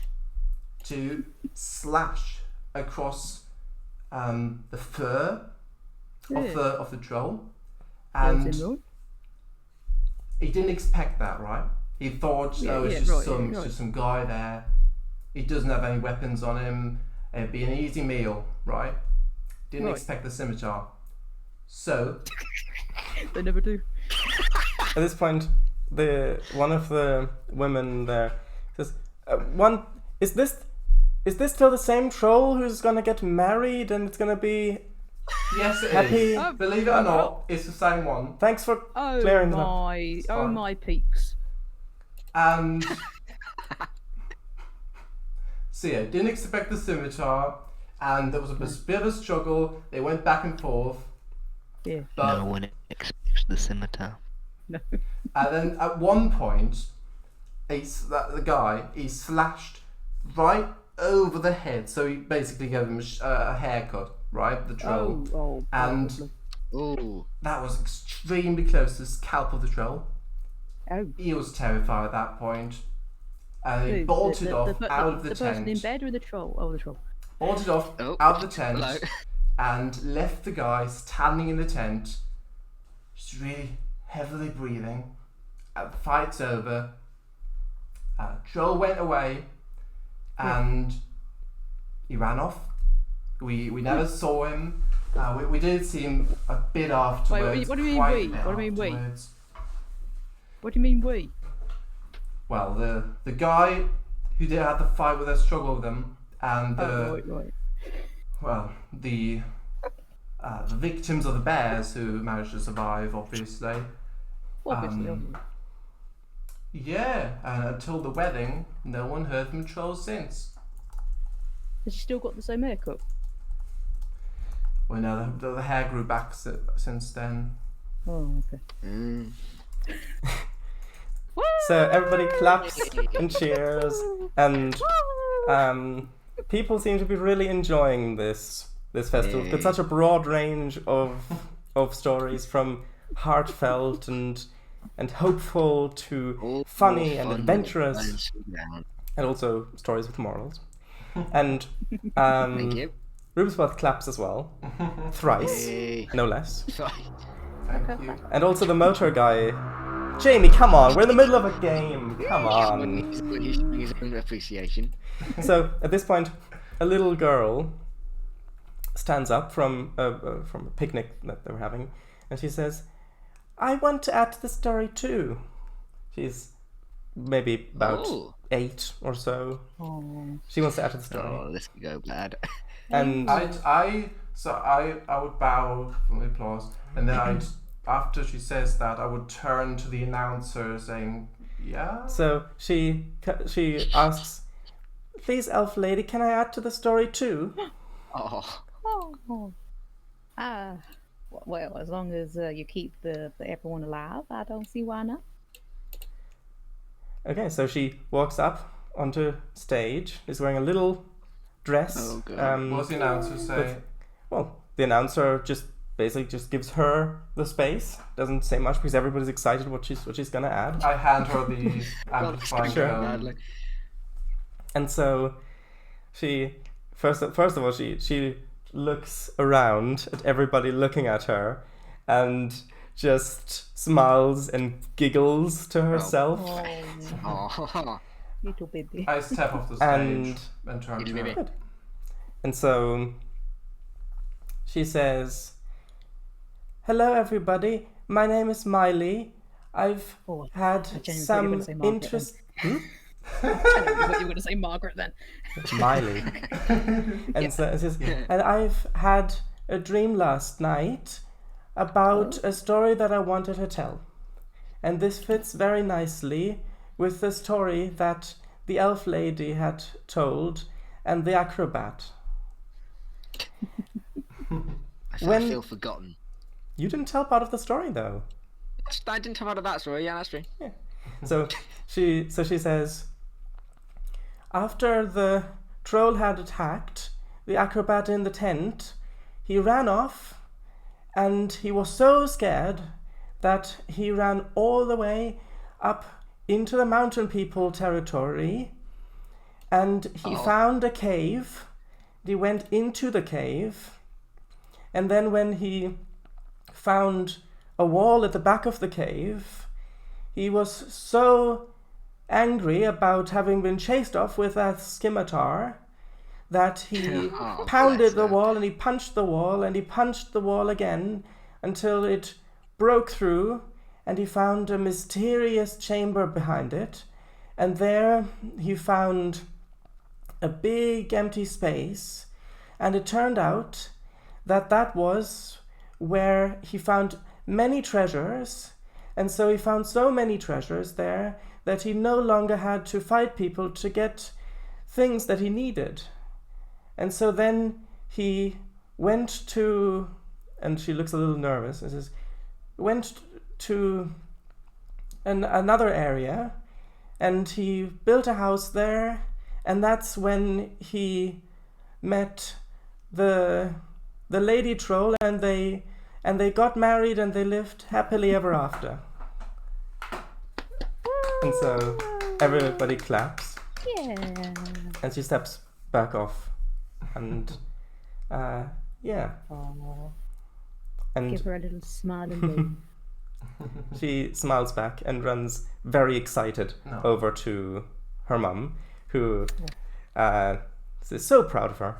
to slash across the fur of the troll, and he didn't expect that, right? He thought, it's just some guy there. He doesn't have any weapons on him. It'd be an easy meal, right? Didn't expect the scimitar. So they never do. At this point, one of the women there says, is this still the same troll who's gonna get married and it's gonna be yes, it happy? is. Believe it or not, it's the same one. Thanks for clearing that up. Oh my peaks. And so yeah, didn't expect the scimitar, and there was a bit of a struggle. They went back and forth. Yeah. But, no one expects the scimitar. No. And then at one point, the guy slashed right over the head, so he basically gave him a haircut, right? The troll. And that was extremely close to the scalp of the troll. Oh. He was terrified at that point. And he bolted off out of the tent. The person in bed or the troll? Oh, the troll. Bolted off out of the tent and left the guy standing in the tent, just really heavily breathing. The fight's over. Troll went away, and he ran off. We never saw him. We did see him a bit afterwards. Wait, what do you mean we? What do you mean we? What do you mean we? Well, the guy who did have the fight with us, struggle with him, and the victims of the bears who managed to survive, obviously. Yeah, and until the wedding, no one heard from Troll since. Has she still got the same haircut? Well, no, the hair grew back since then. Oh, okay. So everybody claps and cheers, and people seem to be really enjoying this festival. It's such a broad range of stories, from heartfelt and hopeful to funny and adventurous, and also stories with morals. And Thank you. Rubensworth claps as well, thrice, no less. Thank you. And also the motor guy. Jamie, come on, we're in the middle of a game. Come on. He's showing his own appreciation. So at this point, a little girl stands up from a picnic that they were having, and she says, "I want to add to the story too." She's maybe about 8 or so. Oh. She wants to add to the story. Oh, this could go bad. And I would bow from the applause, and then after she says that, I would turn to the announcer saying, "Yeah." So she asks, "Please, elf lady, can I add to the story too?" Oh. Well, as long as you keep the everyone alive, I don't see why not. Okay, so she walks up onto stage. Is wearing a little dress. Oh, God. What does the announcer say? Well, the announcer just basically just gives her the space. Doesn't say much because everybody's excited what she's gonna add. I hand her the amplifying Sure. cone. And so she first of all she looks around at everybody looking at her and just smiles and giggles to herself. Oh. Little baby. I step off the stage and turn to her. Good. And so she says, "Hello everybody, my name is Miley. I've Oh, had genuinely thought you were some gonna say Margaret interest." I thought you were going to say Margaret then. Miley. And so it says, and I've had a dream last night about a story that I wanted to tell. And this fits very nicely with the story that the elf lady had told and the acrobat. I feel forgotten. You didn't tell part of the story though. I didn't tell out of that story. Yeah, that's true. So she says, after the troll had attacked the acrobat in the tent, he ran off, and he was so scared that he ran all the way up into the mountain people territory, and he found a cave. He went into the cave, and then when he found a wall at the back of the cave, he was so angry about having been chased off with that scimitar that he pounded the wall, and he punched the wall, and he punched the wall again until it broke through, and he found a mysterious chamber behind it, and there he found a big empty space, and it turned out that that was where he found many treasures. And so he found so many treasures there that he no longer had to fight people to get things that he needed. And so then he went to, and she looks a little nervous, and says, went to another area, and he built a house there, and that's when he met the lady troll, and they got married, and they lived happily ever after. And so everybody claps, Yeah. and she steps back off, and yeah, Oh, and give her a little smile and wave. she smiles back and runs very excited over to her mum, who is so proud of her.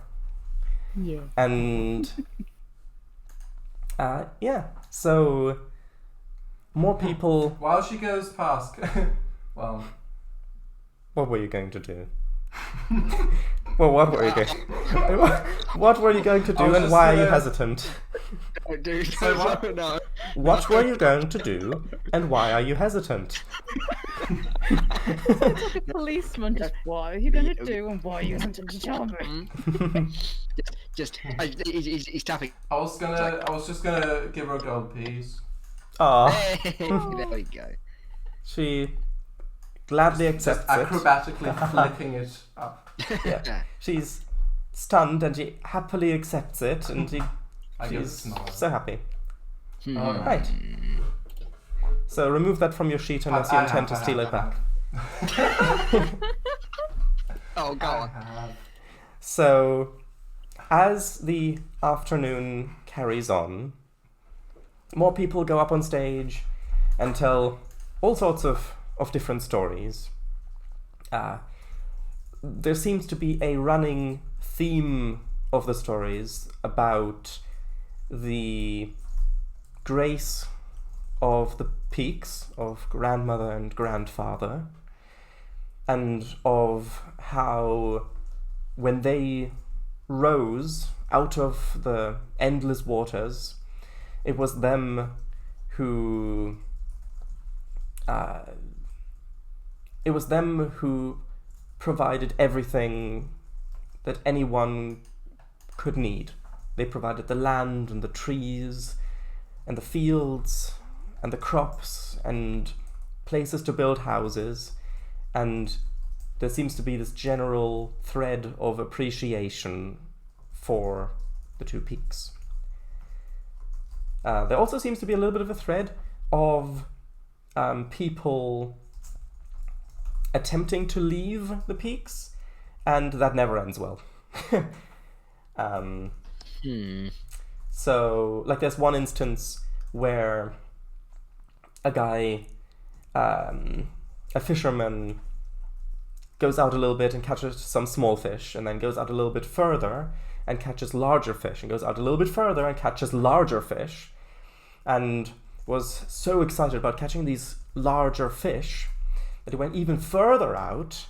Yeah. And yeah, so more people. While she goes past, well, What were you going to do? Well, what were you going? What were you going to I do, was and just why are you gonna- hesitant? Dude, So what? no. What were you going to do, and why are you hesitant? Like a policeman. Just, what are you going to do and why are you going to tell me? He's tapping. I was just gonna give her a gold piece. Ah, Hey, there we go. she gladly Just accepts it. acrobatically flicking it up. Yeah. She's stunned, and she happily accepts it, and I give a she's smile. so happy. Alright. Right. So remove that from your sheet unless you I intend to have, steal I it back. Oh, go I on. have. So, as the afternoon carries on, more people go up on stage and tell all sorts of different stories. There seems to be a running theme of the stories about the grace of the peaks of grandmother and grandfather, and of how when they rose out of the endless waters, it was them who provided everything that anyone could need. They provided the land and the trees and the fields and the crops and places to build houses, and there seems to be this general thread of appreciation for the two peaks. There also seems to be a little bit of a thread of people attempting to leave the peaks, and that never ends well. So, like, there's one instance where a guy, a fisherman, goes out a little bit and catches some small fish, and then goes out a little bit further and catches larger fish, and goes out a little bit further and catches larger fish, and was so excited about catching these larger fish that he went even further out,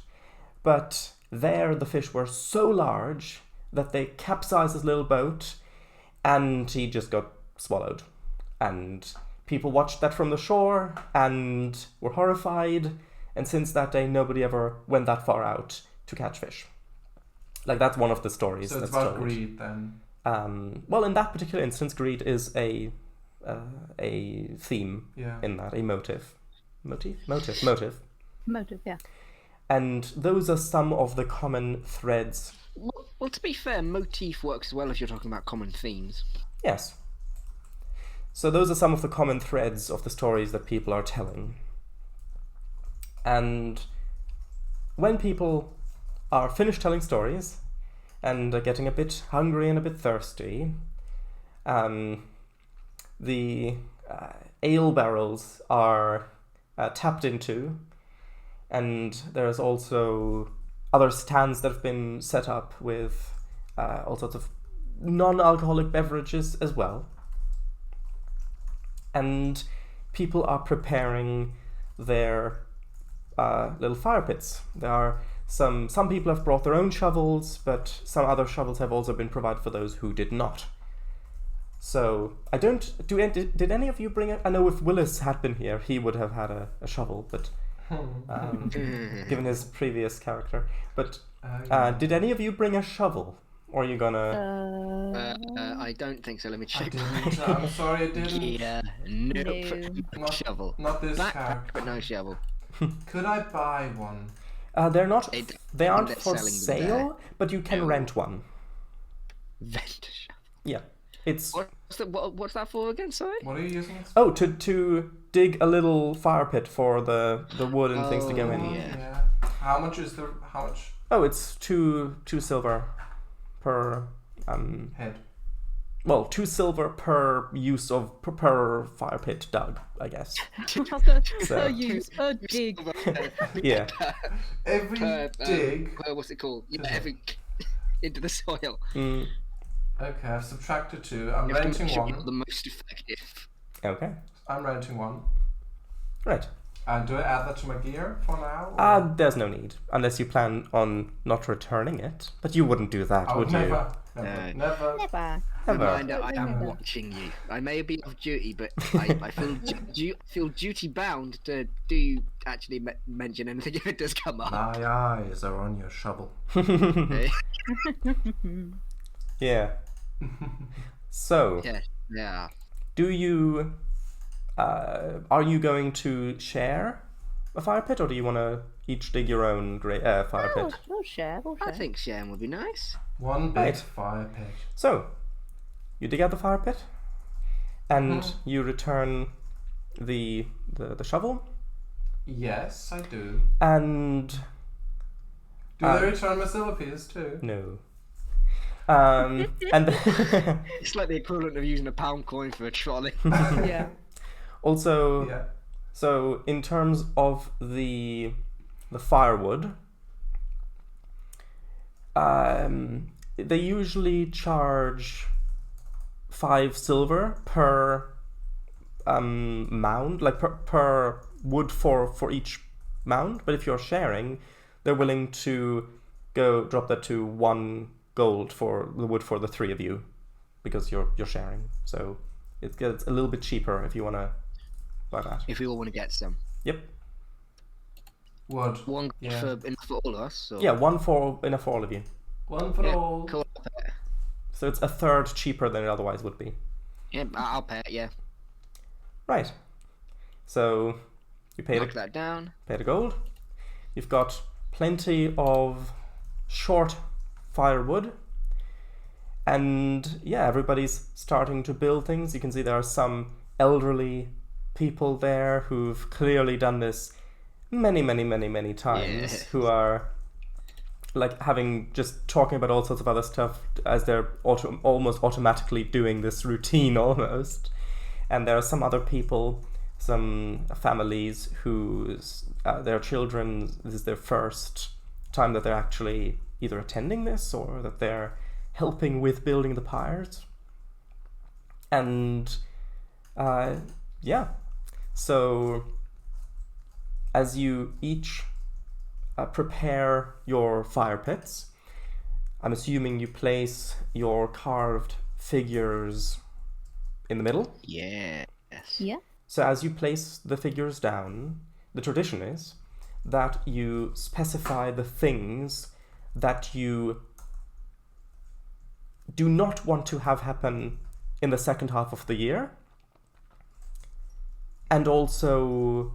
but there the fish were so large that they capsized his little boat, and he just got swallowed. And people watched that from the shore and were horrified, and since that day nobody ever went that far out to catch fish. Like, that's one of the stories. So it's that's about told. greed then. Well, in that particular instance, greed is a theme in that, a motive. Motive. Yeah. And those are some of the common threads. Well, to be fair, motif works as well if you're talking about common themes. Yes. So those are some of the common threads of the stories that people are telling. And when people are finished telling stories and are getting a bit hungry and a bit thirsty, the ale barrels are tapped into, and there's also other stands that have been set up with all sorts of non-alcoholic beverages as well. And people are preparing their little fire pits. There are some people have brought their own shovels, but some other shovels have also been provided for those who did not. So did any of you bring I know if Willis had been here, he would have had a shovel, but given his previous character. But did any of you bring a shovel? Or are you gonna... I don't think so. Let me check. I'm sorry, I didn't. Yeah, no shovel. Not this Black character. but no shovel. Could I buy one? They aren't they're for selling them sale, there. but you can No. rent one. Vent a shovel. Yeah. It's... What's that for again, sorry? What are you using it? Oh, to dig a little fire pit for the wood and things to go in. Yeah. How much is the... How much? Oh, it's two silver per... Head. Well, 2 silver per use of... per fire pit dug, I guess. So use a dig. Yeah. Every dig... what's it called? Yeah, every... into the soil. Mm. Okay, I've subtracted 2. I'm You have to renting make sure one. you're the most effective. Okay. I'm renting one. Right. And do I add that to my gear for now? or- There's no need, unless you plan on not returning it. But you wouldn't do that, I would would you? never. No. Never. Never. Reminder, I am Never. watching you. I may be off duty, but I feel duty bound to do actually mention anything if it does come up. My eyes are on your shovel. Okay? Yeah. So, Yeah. do you... are you going to share a fire pit, or do you want to each dig your own fire pit? We'll share. I think sharing would be nice. One big Right. fire pit. So, you dig out the fire pit, and you return the shovel, Yes, I do. and... Do they return my silver piece too? No. And... It's like the equivalent of using a pound coin for a trolley. Yeah. Also, Yeah. so in terms of the firewood, they usually charge 5 silver per mound, like per wood for each mound. But if you're sharing, they're willing to drop that to 1 gold for the wood for the 3 of you, because you're sharing. So it gets a little bit cheaper if you want to buy that. If we all want to get some. Yep. Wood. One Yeah. for enough for all of us. Or... Yeah, 1 for enough for all of you. One for Yeah, all. cool. So it's a third cheaper than it otherwise would be. Yeah, I'll pay it. Yeah. Right. So you pay Knock that down. the gold. You've got plenty of short firewood. And yeah, everybody's starting to build things. You can see there are some elderly people there who've clearly done this many times, Yes. who are like having just talking about all sorts of other stuff as they're almost automatically doing this routine almost. And there are some other people, some families whose their children, this is their first time that they're actually either attending this or that they're helping with building the pyres. And yeah, so as you each prepare your fire pits, I'm assuming you place your carved figures in the middle. Yes. Yeah. So as you place the figures down, the tradition is that you specify the things that you do not want to have happen in the second half of the year. And also,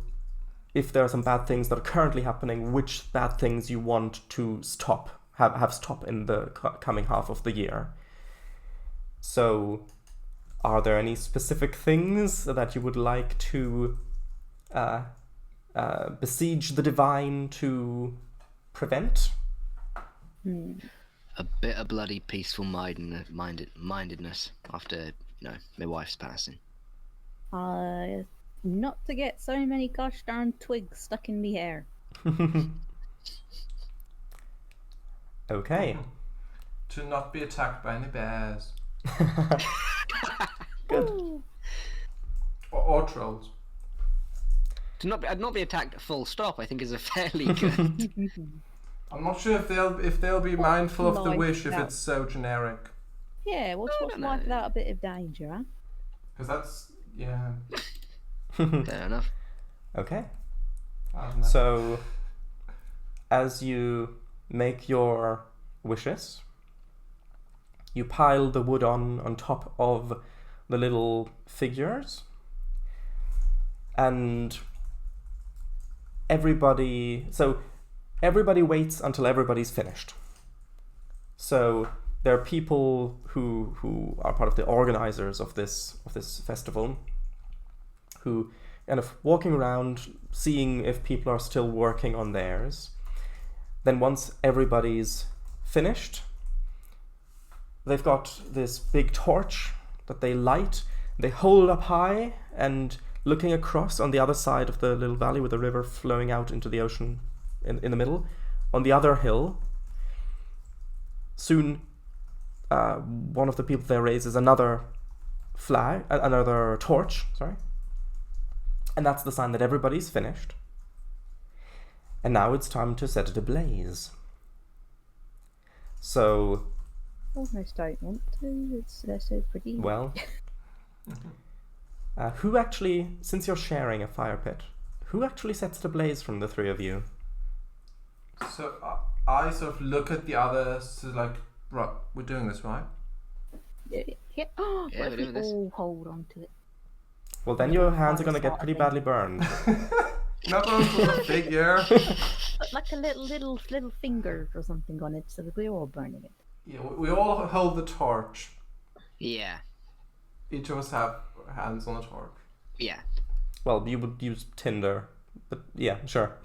if there are some bad things that are currently happening, which bad things you want to stop, have stop in the coming half of the year. So, are there any specific things that you would like to besiege the divine to prevent? A bit of bloody peaceful mindedness after, my wife's passing. Not to get so many gosh darn twigs stuck in me hair. Okay. To not be attacked by any bears. Good. Ooh. Or trolls. To not be attacked full stop, I think is a fairly good. I'm not sure if they'll be mindful of the life wish if without- it's so generic. Yeah, what's don't life know. without a bit of danger, huh? Because that's, yeah. Fair enough. Okay. I don't know. So, as you make your wishes, you pile the wood on top of the little figures, and everybody waits until everybody's finished. So there are people who are part of the organizers of this festival, who kind of walking around seeing if people are still working on theirs. Then once everybody's finished, they've got this big torch that they light, they hold up high, and looking across on the other side of the little valley with the river flowing out into the ocean in the middle, on the other hill, soon one of the people there raises another torch, and that's the sign that everybody's finished. And now it's time to set it ablaze. So, Almost don't want to. They're so pretty. well, who actually, since you're sharing a fire pit, who actually sets it ablaze from the three of you? So I sort of look at the others to like, right, we're doing this, right? Yeah. Oh, Yeah, what we're if we doing this. all hold on to it? Well, then your hands are going to get pretty badly burned. Not going for the figure. Put like a little finger or something on it so that we're all burning it. Yeah, we all hold the torch. Yeah. Each of us have hands on the torch. Yeah. Well, you would use tinder, but yeah, sure.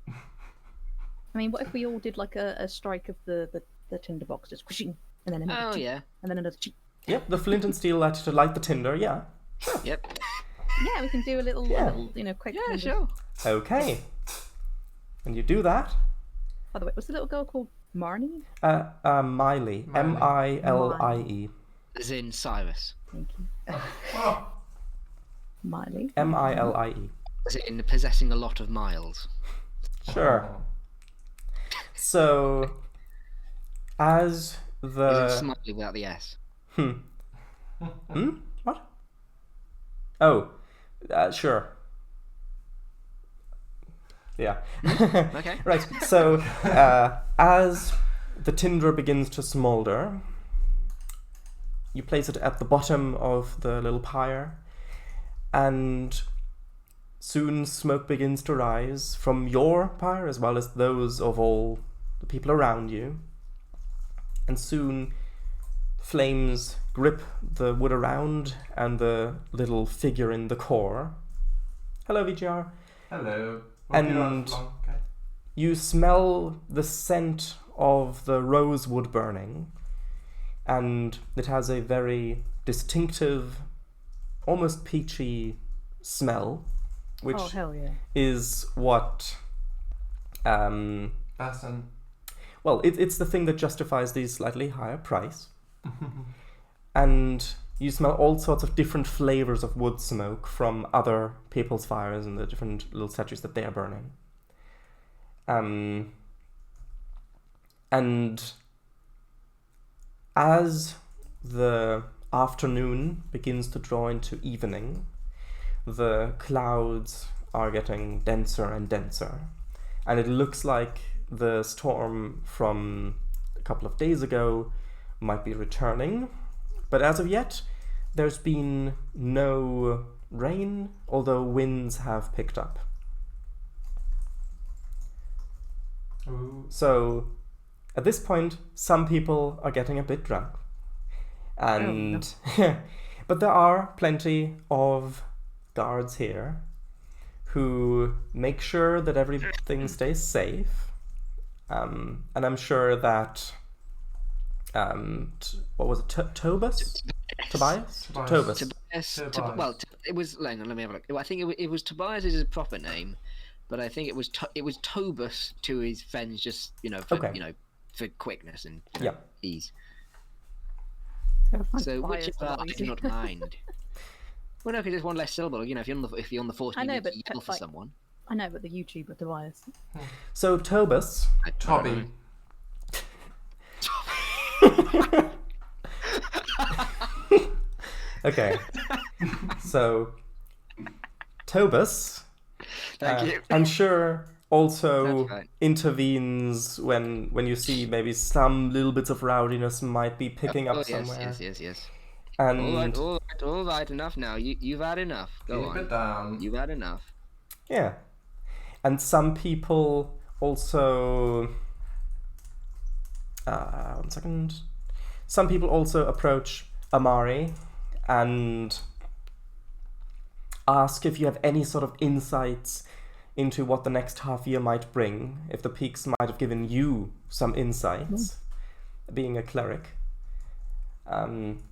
I mean, what if we all did like a strike of the tinderbox, just whooshing, and then another Oh chink, yeah. and then another chink. Yep, the flint and steel to light the tinder, yeah. Yep. Yeah, we can do a little, Yeah. quick. Yeah, kind of- sure. Okay. And you do that. By the way, what's the little girl called? Marnie? Miley. Miley. Milie. As in Cyrus. Thank you. Oh, Miley. Milie. As in possessing a lot of miles. Sure. So, as As in the... smiley without the S. What? Oh, sure. Yeah. Okay. Right, so as the tinder begins to smolder, you place it at the bottom of the little pyre, and soon smoke begins to rise from your pyre as well as those of all the people around you. And soon flames grip the wood around and the little figure in the core. Hello, VGR. Hello. And Okay. you smell the scent of the rosewood burning, and it has a very distinctive, almost peachy smell, which Oh, hell yeah. is what Basin. well, it's the thing that justifies the slightly higher price. And you smell all sorts of different flavors of wood smoke from other people's fires and the different little statues that they are burning. And as the afternoon begins to draw into evening, the clouds are getting denser and denser. And it looks like the storm from a couple of days ago might be returning. But as of yet, there's been no rain, although winds have picked up. Ooh. So, at this point, some people are getting a bit drunk. And but there are plenty of guards here who make sure that everything stays safe. And I'm sure that what was it? Tobias? Tobias? Tobias. Tobias. It was. Hang on, let me have a look. I think it was Tobias is his proper name, but I think it was Tobus to his friends, just for quickness and ease. So which of I do not mind. Well, no, because it's one less syllable. If you're on the force, you need to yell for someone. I know, but the YouTuber Tobias. So Tobus. Toby. Okay. So Tobus, Thank you. I'm sure, also That's right. intervenes when you see maybe some little bits of rowdiness might be picking up somewhere. Yes. And All right, enough now. You've had enough. Go Keep it on. down. You've had enough. yeah. And some people also one second. Some people also approach Amari and ask if you have any sort of insights into what the next half year might bring, if the peaks might have given you some insights, being a cleric. I'm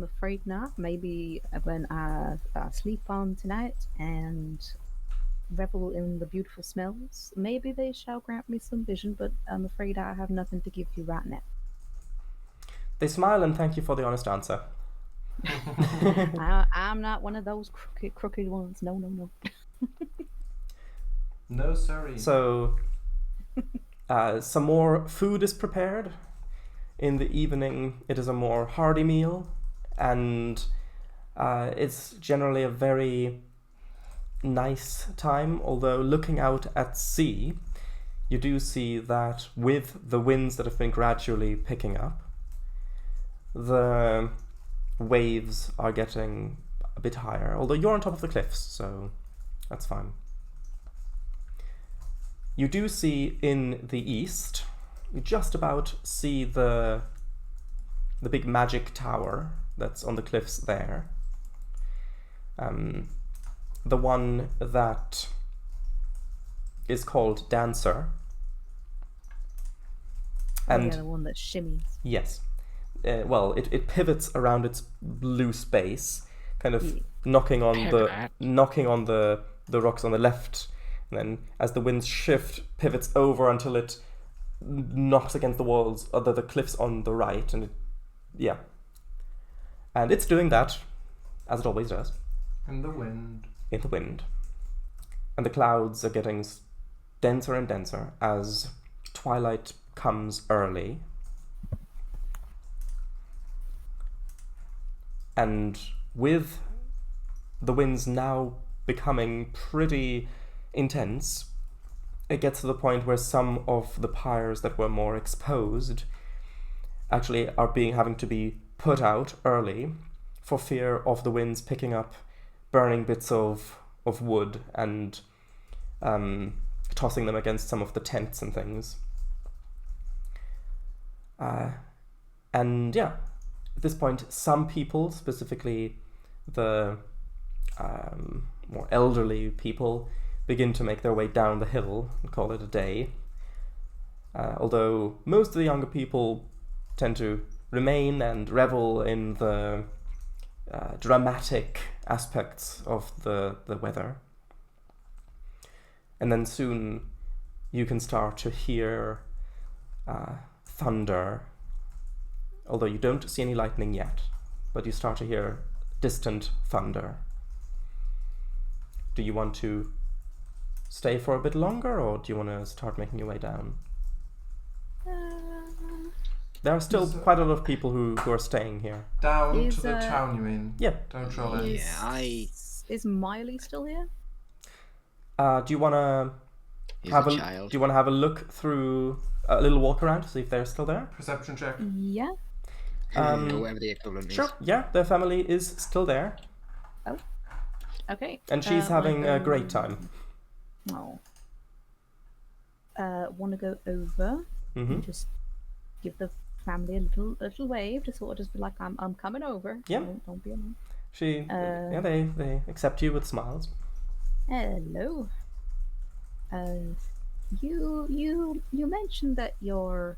afraid not. Maybe when I sleep on tonight and revel in the beautiful smells, maybe they shall grant me some vision, but I'm afraid I have nothing to give you right now. They smile and thank you for the honest answer. I'm not one of those crooked ones. No. No, sorry. So, some more food is prepared. In the evening, it is a more hearty meal, and it's generally a very nice time. Although looking out at sea, you do see that with the winds that have been gradually picking up, the waves are getting a bit higher. Although you're on top of the cliffs, so that's fine. You do see in the east, you just about see the big magic tower that's on the cliffs there. The one that is called Dancer. And the one that shimmies. yes. Well, it pivots around its loose base, kind of knocking on the rocks on the left, and then as the winds shift, pivots over until it knocks against the walls, or the cliffs on the right, and and it's doing that as it always does. In the wind. And the clouds are getting denser and denser as twilight comes early. And with the winds now becoming pretty intense, it gets to the point where some of the pyres that were more exposed actually are having to be put out early for fear of the winds picking up burning bits of wood and tossing them against some of the tents and things. And yeah, at this point, some people, specifically the more elderly people, begin to make their way down the hill and call it a day. Although most of the younger people tend to remain and revel in the dramatic aspects of the weather. And then soon you can start to hear thunder, although you don't see any lightning yet, but you start to hear distant thunder. Do you want to stay for a bit longer, or do you want to start making your way down? There are still quite a lot of people who are staying here. Down to the town, you mean? Yeah. Don't roll in. Yeah, Is Miley still here? Do you want to have a child. Do you want to have a look through a little walk around to see if they're still there? Perception check. Yeah. Or whatever the equivalent Sure. is. Yeah, their family is still there, Okay. and she's having a great time. Oh. Want to go over and just give the family a little wave to sort of just be like, I'm coming over. Yeah. Don't be alone. They accept you with smiles. Hello. You mentioned that your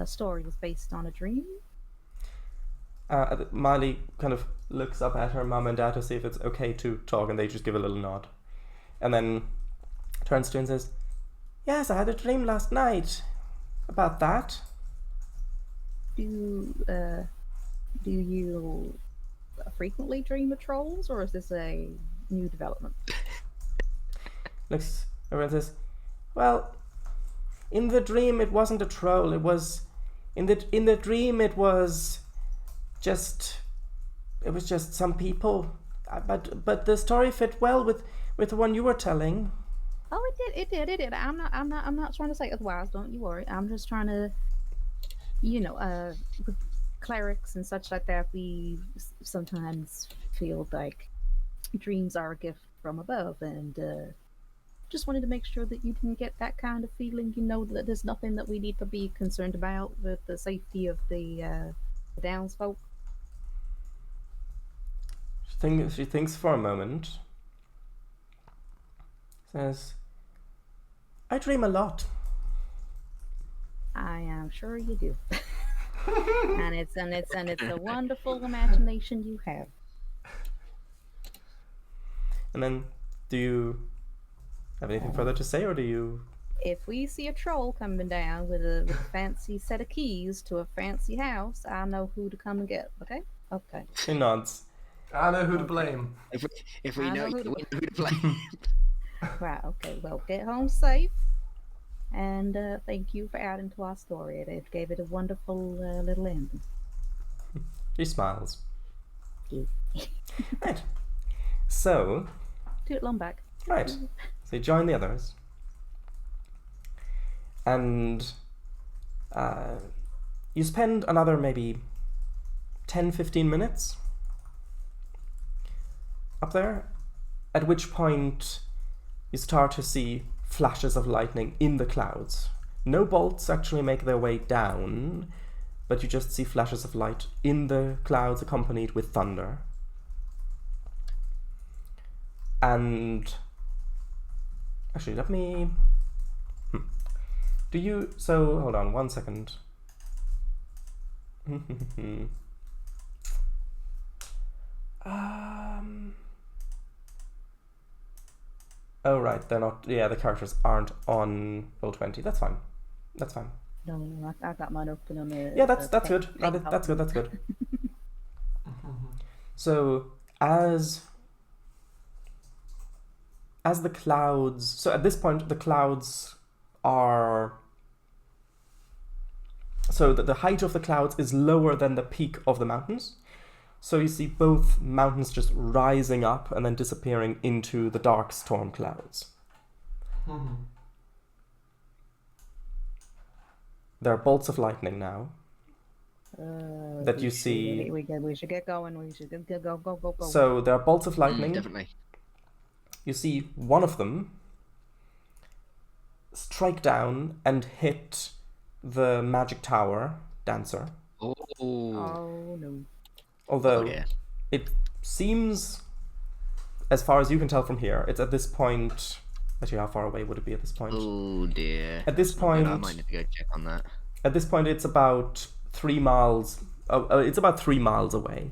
story was based on a dream. Miley kind of looks up at her mum and dad to see if it's okay to talk, and they just give a little nod, and then turns to her and says, "Yes, I had a dream last night about that." Do you frequently dream of trolls, or is this a new development? Looks over and says, "Well, in the dream it wasn't a troll. It was in the dream it was just some people. But the story fit well with the one you were telling." Oh, it did. I'm not trying to say otherwise. Don't you worry. I'm just trying to, with clerics and such like that, we sometimes feel like dreams are a gift from above, and just wanted to make sure that you didn't get that kind of feeling. You know that there's nothing that we need to be concerned about with the safety of the townsfolk. She thinks for a moment. Says, "I dream a lot." I am sure you do. and it's a wonderful imagination you have. And then, do you have anything further to say, or do you? If we see a troll coming down with a fancy set of keys to a fancy house, I know who to come and get. Okay. Okay. She nods. I know who to blame. If we I know, know we who know to- who to blame. Right. Okay. Well, get home safe. And thank you for adding to our story. It gave it a wonderful little ending. She smiles. Yeah. Right. So, Do it long back. right. So you join the others. And you spend another maybe 10-15 minutes up there, at which point you start to see flashes of lightning in the clouds. No bolts actually make their way down, but you just see flashes of light in the clouds accompanied with thunder. And actually, let me... Do you... So, hold on 1 second. Oh, right, they're not... Yeah, the characters aren't on Roll20. That's fine. That's fine. No, I got mine open on the... Yeah, that's good. page. That's good. So, as the clouds... So at this point, the clouds are... So the height of the clouds is lower than the peak of the mountains. So you see both mountains just rising up and then disappearing into the dark storm clouds. There are bolts of lightning now. that you see. We should get going. We should go. So there are bolts of lightning. Definitely. You see one of them strike down and hit the magic tower dancer. Oh. Oh no. Although Oh, yeah. it seems, as far as you can tell from here, it's at this point. Actually, how far away would it be at this point? Oh dear. At this That's not good. I point, might need to go check on that. At this point, it's about 3 miles. It's about 3 miles away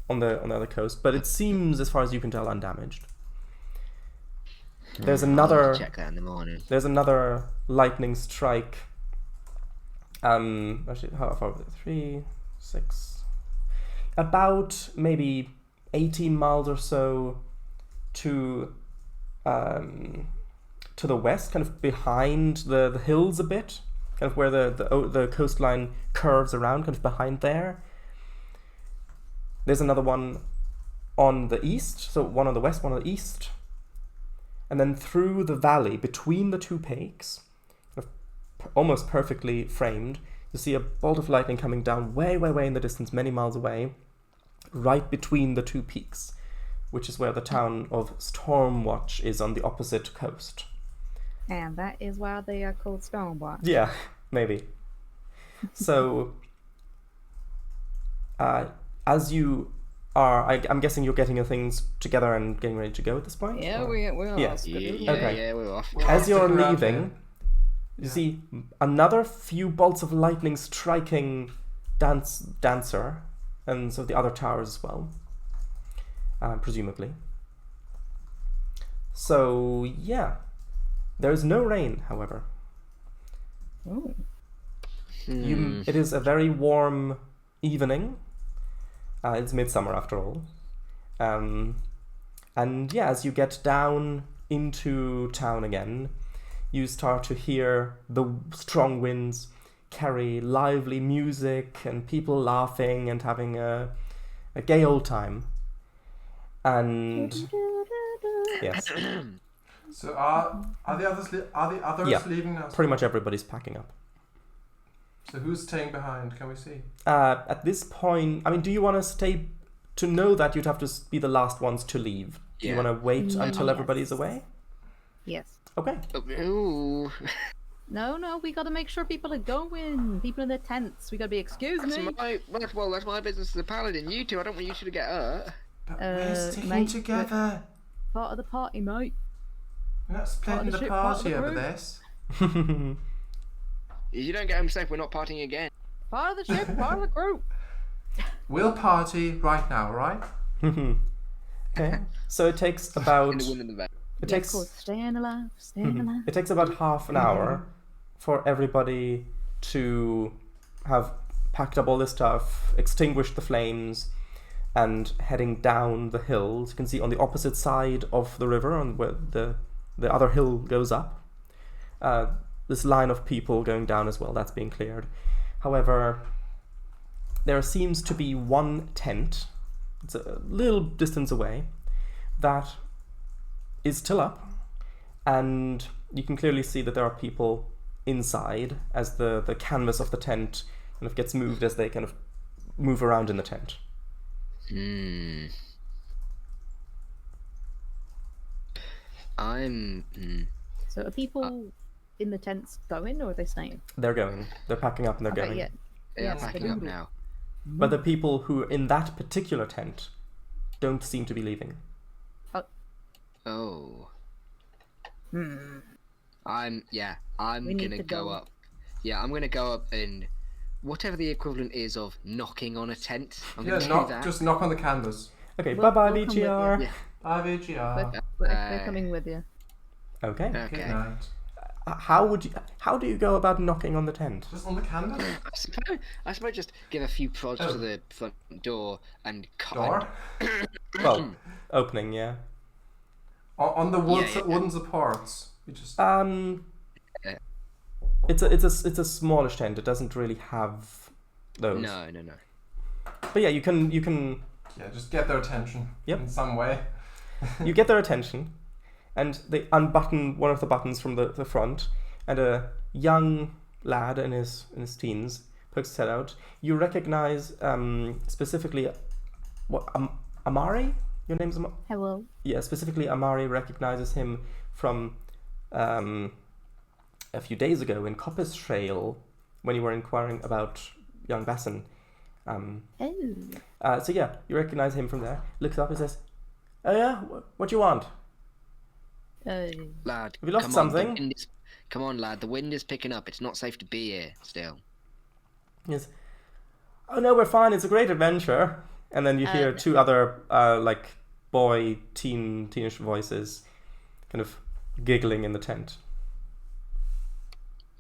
on the other coast, but it seems, as far as you can tell, undamaged. There's I'll have another. to check that in the morning. There's another lightning strike. Actually, how far was it? 3, 6. About maybe 18 miles or so to the west, kind of behind the hills a bit, kind of where the coastline curves around, kind of behind there. There's another one on the east, so one on the west, one on the east. And then through the valley, between the two peaks, almost perfectly framed, you see a bolt of lightning coming down way, way, way in the distance, many miles away, right between the two peaks, which is where the town of Stormwatch is on the opposite coast. And that is why they are called Stormwatch. Yeah, maybe. So, as you are, I'm guessing you're getting your things together and getting ready to go at this point? Yeah, or- we're Yeah. all Yeah, Okay. yeah, we're off. Well, As you're stick around leaving, here. you see another few bolts of lightning striking Dancer, and so the other towers as well, presumably. So, yeah. There is no rain, however. Oh. It is a very warm evening. It's midsummer after all. And yeah, as you get down into town again, you start to hear the strong winds carry lively music and people laughing and having a gay old time. And yes, So are the others Yeah, leaving now? pretty much everybody's packing up. So who's staying behind? Can we see? At this point, I mean, do you want to stay? To know that, you'd have to be the last ones to leave. Do you Yeah. want to wait until Yes. everybody's away? Yes. Okay. Ooh. No, we gotta make sure people are going. People in their tents. We gotta be, excuse That's me. that's my business as a paladin. You two, I don't want you two to get hurt. But we're sticking mate, together. Part of the party, mate. We're not splitting the ship, part of party the over group. this. If you don't get home safe, we're not partying again. Part of the ship, part of the group. We'll party right now, right? Okay. So it takes In about the wind and the bed. it Yeah, takes of course. Staying alive, staying alive. it takes about half an hour for everybody to have packed up all this stuff, extinguished the flames, and heading down the hills. You can see on the opposite side of the river, on where the other hill goes up, this line of people going down as well. That's being cleared. However, there seems to be one tent. It's a little distance away that is still up, and you can clearly see that there are people inside as the canvas of the tent kind of gets moved as they kind of move around in the tent. So are people in the tents going, or are they staying? They're going. They're packing up and they're Okay, going. yeah. They're Yes, packing but up who- now. But the people who are in that particular tent don't seem to be leaving. Oh. Hmm. I'm We need gonna to go go. up. Yeah, I'm gonna go up and whatever the equivalent is of knocking on a tent. I'm gonna do that. Just knock on the canvas. Okay, We'll- bye-bye, we'll come with VGR. you. Bye, VGR. They're coming with you. Okay. Good Okay. night. How do you go about knocking on the tent? Just on the canvas? I suppose just give a few prods Oh. to the front door and Door? Well, opening, yeah. On the wood, Yeah. wooden supports. You just It's a smallish tent. It doesn't really have those. No. But yeah, you can just get their attention Yep. in some way. you get their attention, and they unbutton one of the buttons from the front, and a young lad in his teens pokes his head out. You recognize specifically what Amari? Your name's Amari? Hello. Yeah, specifically Amari recognizes him from a few days ago in Coppice Trail when you were inquiring about young Basson. So yeah, you recognize him from there. Looks up and says, "Oh yeah, what do you want?" Lad, Have you lost come something? On, come on, lad. The wind is picking up. It's not safe to be here still. Yes. "Oh no, we're fine. It's a great adventure." And then you hear two other like teenish voices, kind of giggling in the tent.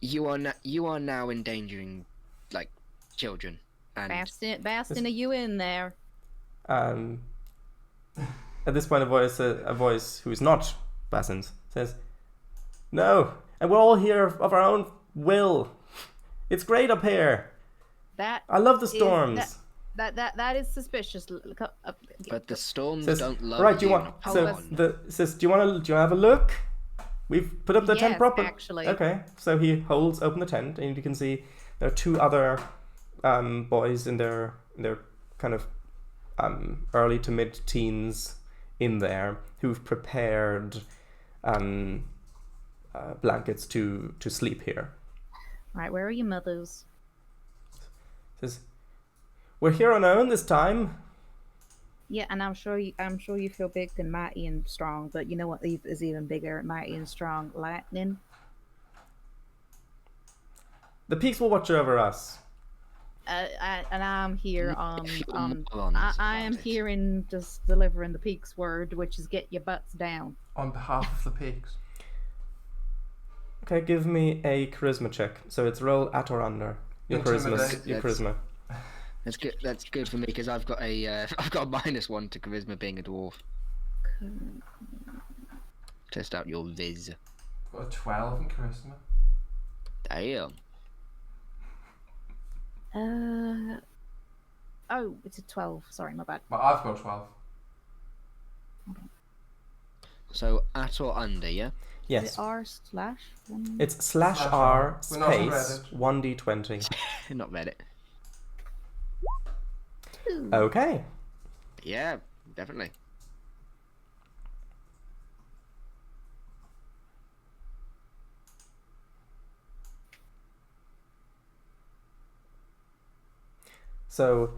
You are now endangering, like, children. And Bastin, are you in there? At this point, a voice who is not Basson's says, "No, and we're all here of our own will. It's great up here. I love the storms." That is suspicious. But the storms Says, don't love "Right, do you. you want?" So says, "Do you want to have a look? We've put up the tent properly." Actually. Okay, so he holds open the tent, and you can see there are two other boys in their kind of early to mid-teens in there who've prepared blankets to sleep here. Right, where are your mothers? Says, "We're here on our own this time." Yeah, and I'm sure you feel big and mighty and strong, but you know what is even bigger, mighty and strong? Lightning. "The peaks will watch over us." And I'm here I am about it. here in just delivering the peak's word, which is get your butts down. On behalf of the peaks. Okay, give me a charisma check. So it's roll at or under. Your Intimidate. charisma. That's good. That's good for me because I've got a -1 to charisma being a dwarf. Test out your viz. Got a 12 in charisma. Damn. Oh, it's a 12. Sorry, my bad. But I've got 12. So at or under, yeah. Is Yes. it r/1? It's /r We're not on space Reddit. 1d20. Not read it. Okay. Yeah, definitely. So,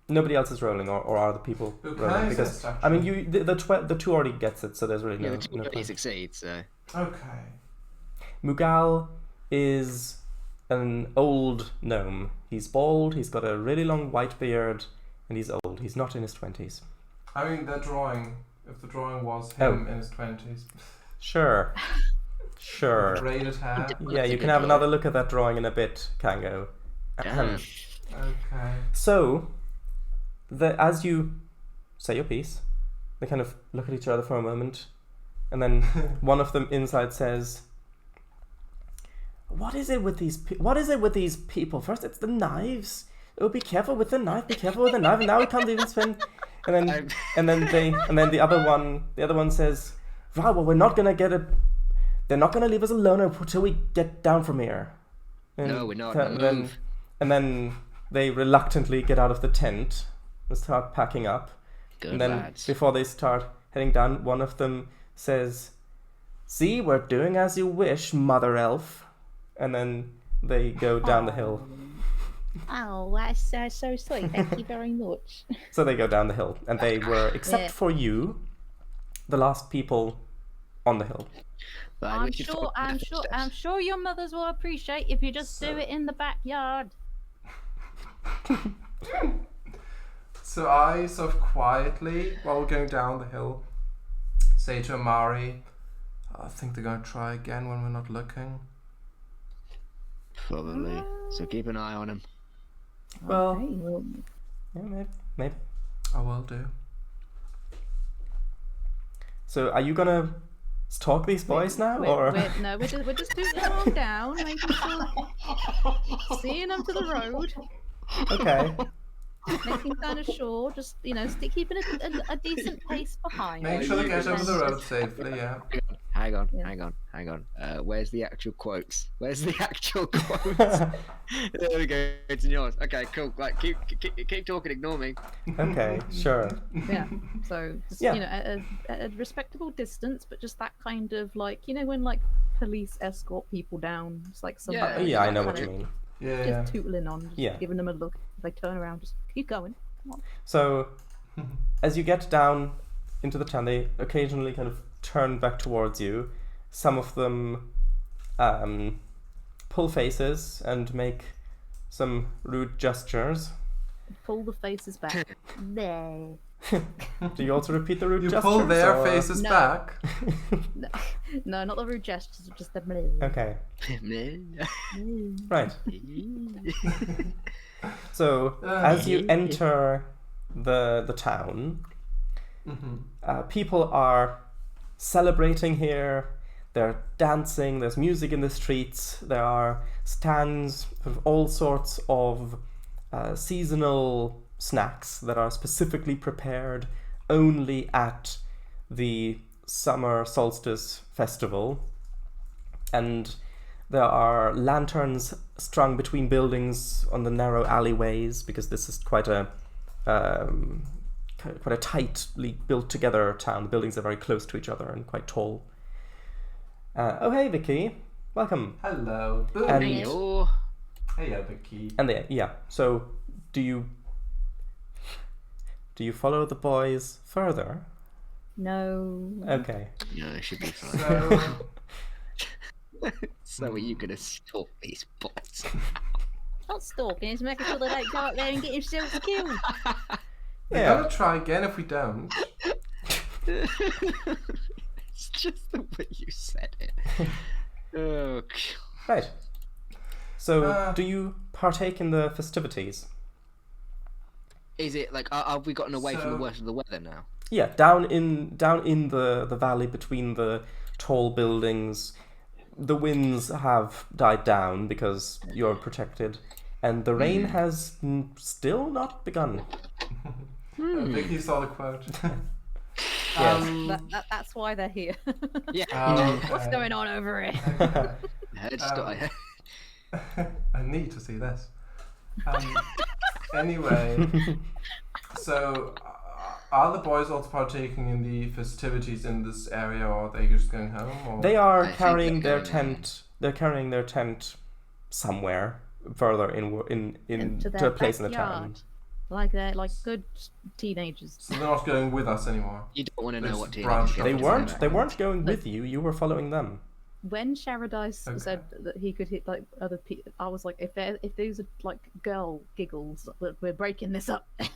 nobody else is rolling, or are the people Who rolling? can I Because assist, I mean, actually? the two already gets it, so there's really Yeah, no the two no already point. succeed. So Okay. Mughal is an old gnome. He's bald. He's got a really long white beard, and he's old. He's not in his 20s. I mean, the drawing, if the drawing was him in his 20s. Sure. Sure. Braided hair. Yeah, you can have another look at that drawing in a bit, Kango. Damn. Okay. So, as you say your piece, they kind of look at each other for a moment, and then one of them inside says, "What is it with these? What is it with these people? First, it's the knives. Oh, be careful with the knife. Be careful with the knife. And now we can't even spin." And then the other one says, "Right, well, we're not gonna get it. They're not gonna leave us alone until we get down from here." And No, we're not. And then they reluctantly get out of the tent and start packing up. Good And then lads. before they start heading down, one of them says, "See, we're doing as you wish, Mother Elf." And then they go down the hill. Oh, that's so sweet. Thank you very much. So they go down the hill, and they were, except for you, the last people on the hill. Right, we should follow the footsteps. I'm sure your mothers will appreciate if you just do it in the backyard. So I sort of quietly, while we're going down the hill, say to Amari, "I think they're going to try again when we're not looking." Probably. So keep an eye on him. Well, Okay, well, yeah, maybe. I will do. So are you gonna stalk these boys now, or? we're just doing calm down, making sure, seeing them to the road. Okay. making kind of sure, just keeping a decent pace behind. Make sure they get over the road safely, yeah. Hang on. Where's the actual quotes? There we go. It's in yours. Okay, cool. Like, keep talking. Ignore me. Okay, sure. Yeah. So just, at a respectable distance, but just that kind of like when like police escort people down. It's like somewhere. Yeah, I know what you mean. Yeah. Just tootling on, just giving them a look. If they turn around, just keep going. Come on. So, as you get down into the town, they occasionally kind of turn back towards you. Some of them pull faces and make some rude gestures. Pull the faces back. No. Do you also repeat the rude You gestures? pull their or- faces No. back. No, not the rude gestures, just the blue. Okay, right. So, as you enter the town, people are celebrating here. They're dancing. There's music in the streets. There are stands of all sorts of seasonal snacks that are specifically prepared only at the summer solstice festival. And there are lanterns strung between buildings on the narrow alleyways, because this is quite a tightly built together town. The buildings are very close to each other and quite tall. Oh, hey, Vicky. Welcome. Hello. And- Hello. Hey, Vicky. And so do you follow the boys further? No. Okay. No, it should be fine. So, So are you gonna stalk these bots? Not stalking, it's making sure they don't go out there and get themselves killed. we're Yeah. gonna try again if we don't. It's just the way you said it. Oh, Right. So, Uh, do you partake in the festivities? is it like have we gotten away from the So- worst of the weather now? Yeah, down in the valley between the tall buildings, the winds have died down because you're protected, and the rain has still not begun. Vicky saw the quote. Yes. That's why they're here. Yeah. What's going on over here? I heard I I need to see this. Anyway, so are the boys also partaking in the festivities in this area, or are they just going home? Or? They are I think carrying they're their going tent. They're carrying their tent somewhere further in Into to their a place in the town. backyard. Like they're like good teenagers. So they're not going with us anymore. You don't want to know This what branch teenagers off They Just weren't. like They that. weren't going with you. You were following them. When Sharadise Okay. said that he could hit like other people, I was like, if these are like girl giggles, we're breaking this up. You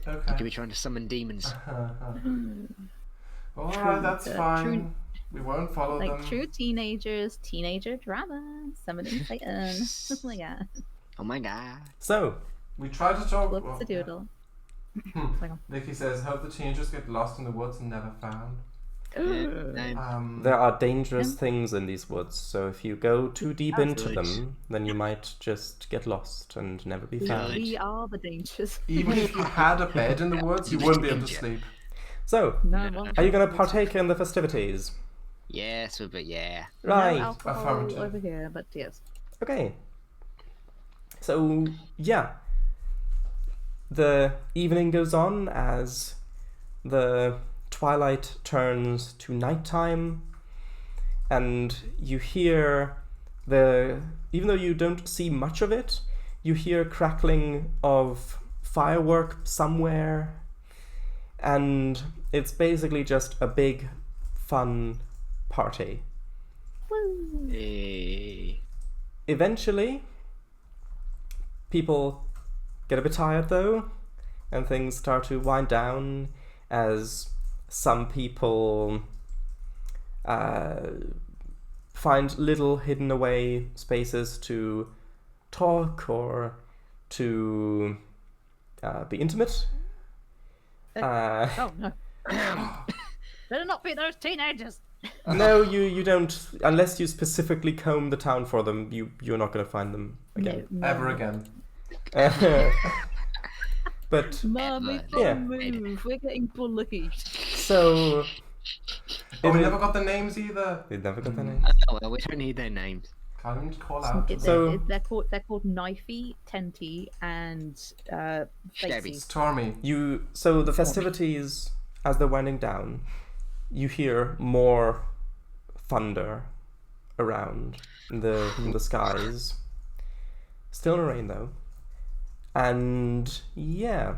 could Okay. be trying to summon demons. Alright, that's true- fine. We won't follow Like them. true teenagers, teenager drama, summoning Satan. Oh my god. Oh my god. So, We tried to talk. What's the doodle? Vicky says, hope the teenagers get lost in the woods and never found. No. there are dangerous things in these woods. So if you go too deep into Good. them, then you might just get lost and never be found. We are the dangers. Even if you had a bed in the woods, you wouldn't be able to Danger. sleep. So, No, well, are you going to partake in the festivities? Yes, but yeah. no Right. alcohol Affirmative. over here, but yes. Okay. So, yeah. The evening goes on as the twilight turns to nighttime, and you hear even though you don't see much of it, you hear crackling of firework somewhere, and it's basically just a big, fun party. Woo. Eh, Eventually, people get a bit tired though, and things start to wind down as some people find little hidden away spaces to talk or to be intimate. Oh no. Better not be those teenagers. No, you don't, unless you specifically comb the town for them. You're not going to find them again. No, Ever again. But Mummy, Yeah. move. We're getting bullied. so Oh, we it- never got the names either. they never got the Mm. name. Oh, well, we don't need their names. Can't even call out. to So- them. They're called Knifey, Tenty, and Chevy. Facey. Stormy. So the festivities, as they're winding down, you hear more thunder around in the skies. Still no rain though. And yeah,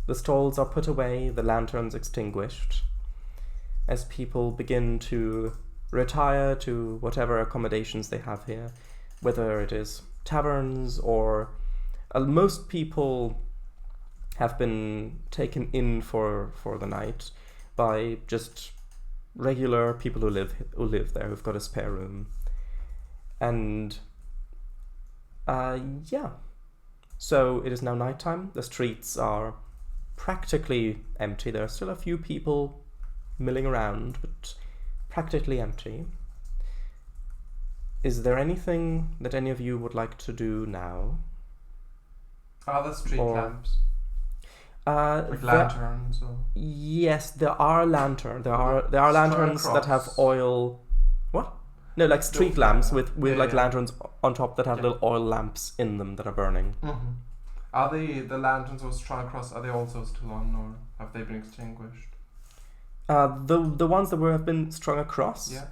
the stalls are put away, the lanterns extinguished, as people begin to retire to whatever accommodations they have here, whether it is taverns or most people have been taken in for the night by just regular people who live there, who've got a spare room. And yeah, so it is now nighttime. The streets are practically empty. There are still a few people milling around, but practically empty. Is there anything that any of you would like to do now? Are there street Or- lamps? Like there- lanterns or... Yes, there are lanterns. There are lanterns that have across. oil. What? No, like street No, lamps yeah. with Yeah, like yeah. lanterns on top that have Yeah. little oil lamps in them that are burning. Mm-hmm. Are the lanterns that was strung across, are they also still on or have they been extinguished? The ones that have been strung across. Yeah.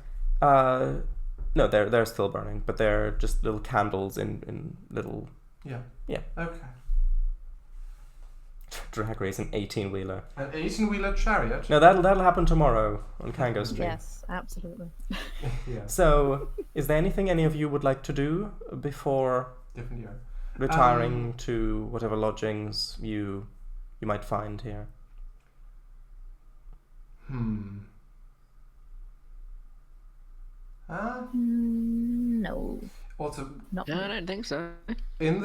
No, they're still burning, but they're just little candles in little Yeah. Yeah. Okay. drag racing 18-wheeler. An 18-wheeler chariot? No, that'll happen tomorrow on Kango Street. Yes, absolutely. Yeah. So, is there anything any of you would like to do before Different year. retiring to whatever lodgings you might find here? No, Also, not No, I me. don't think so. during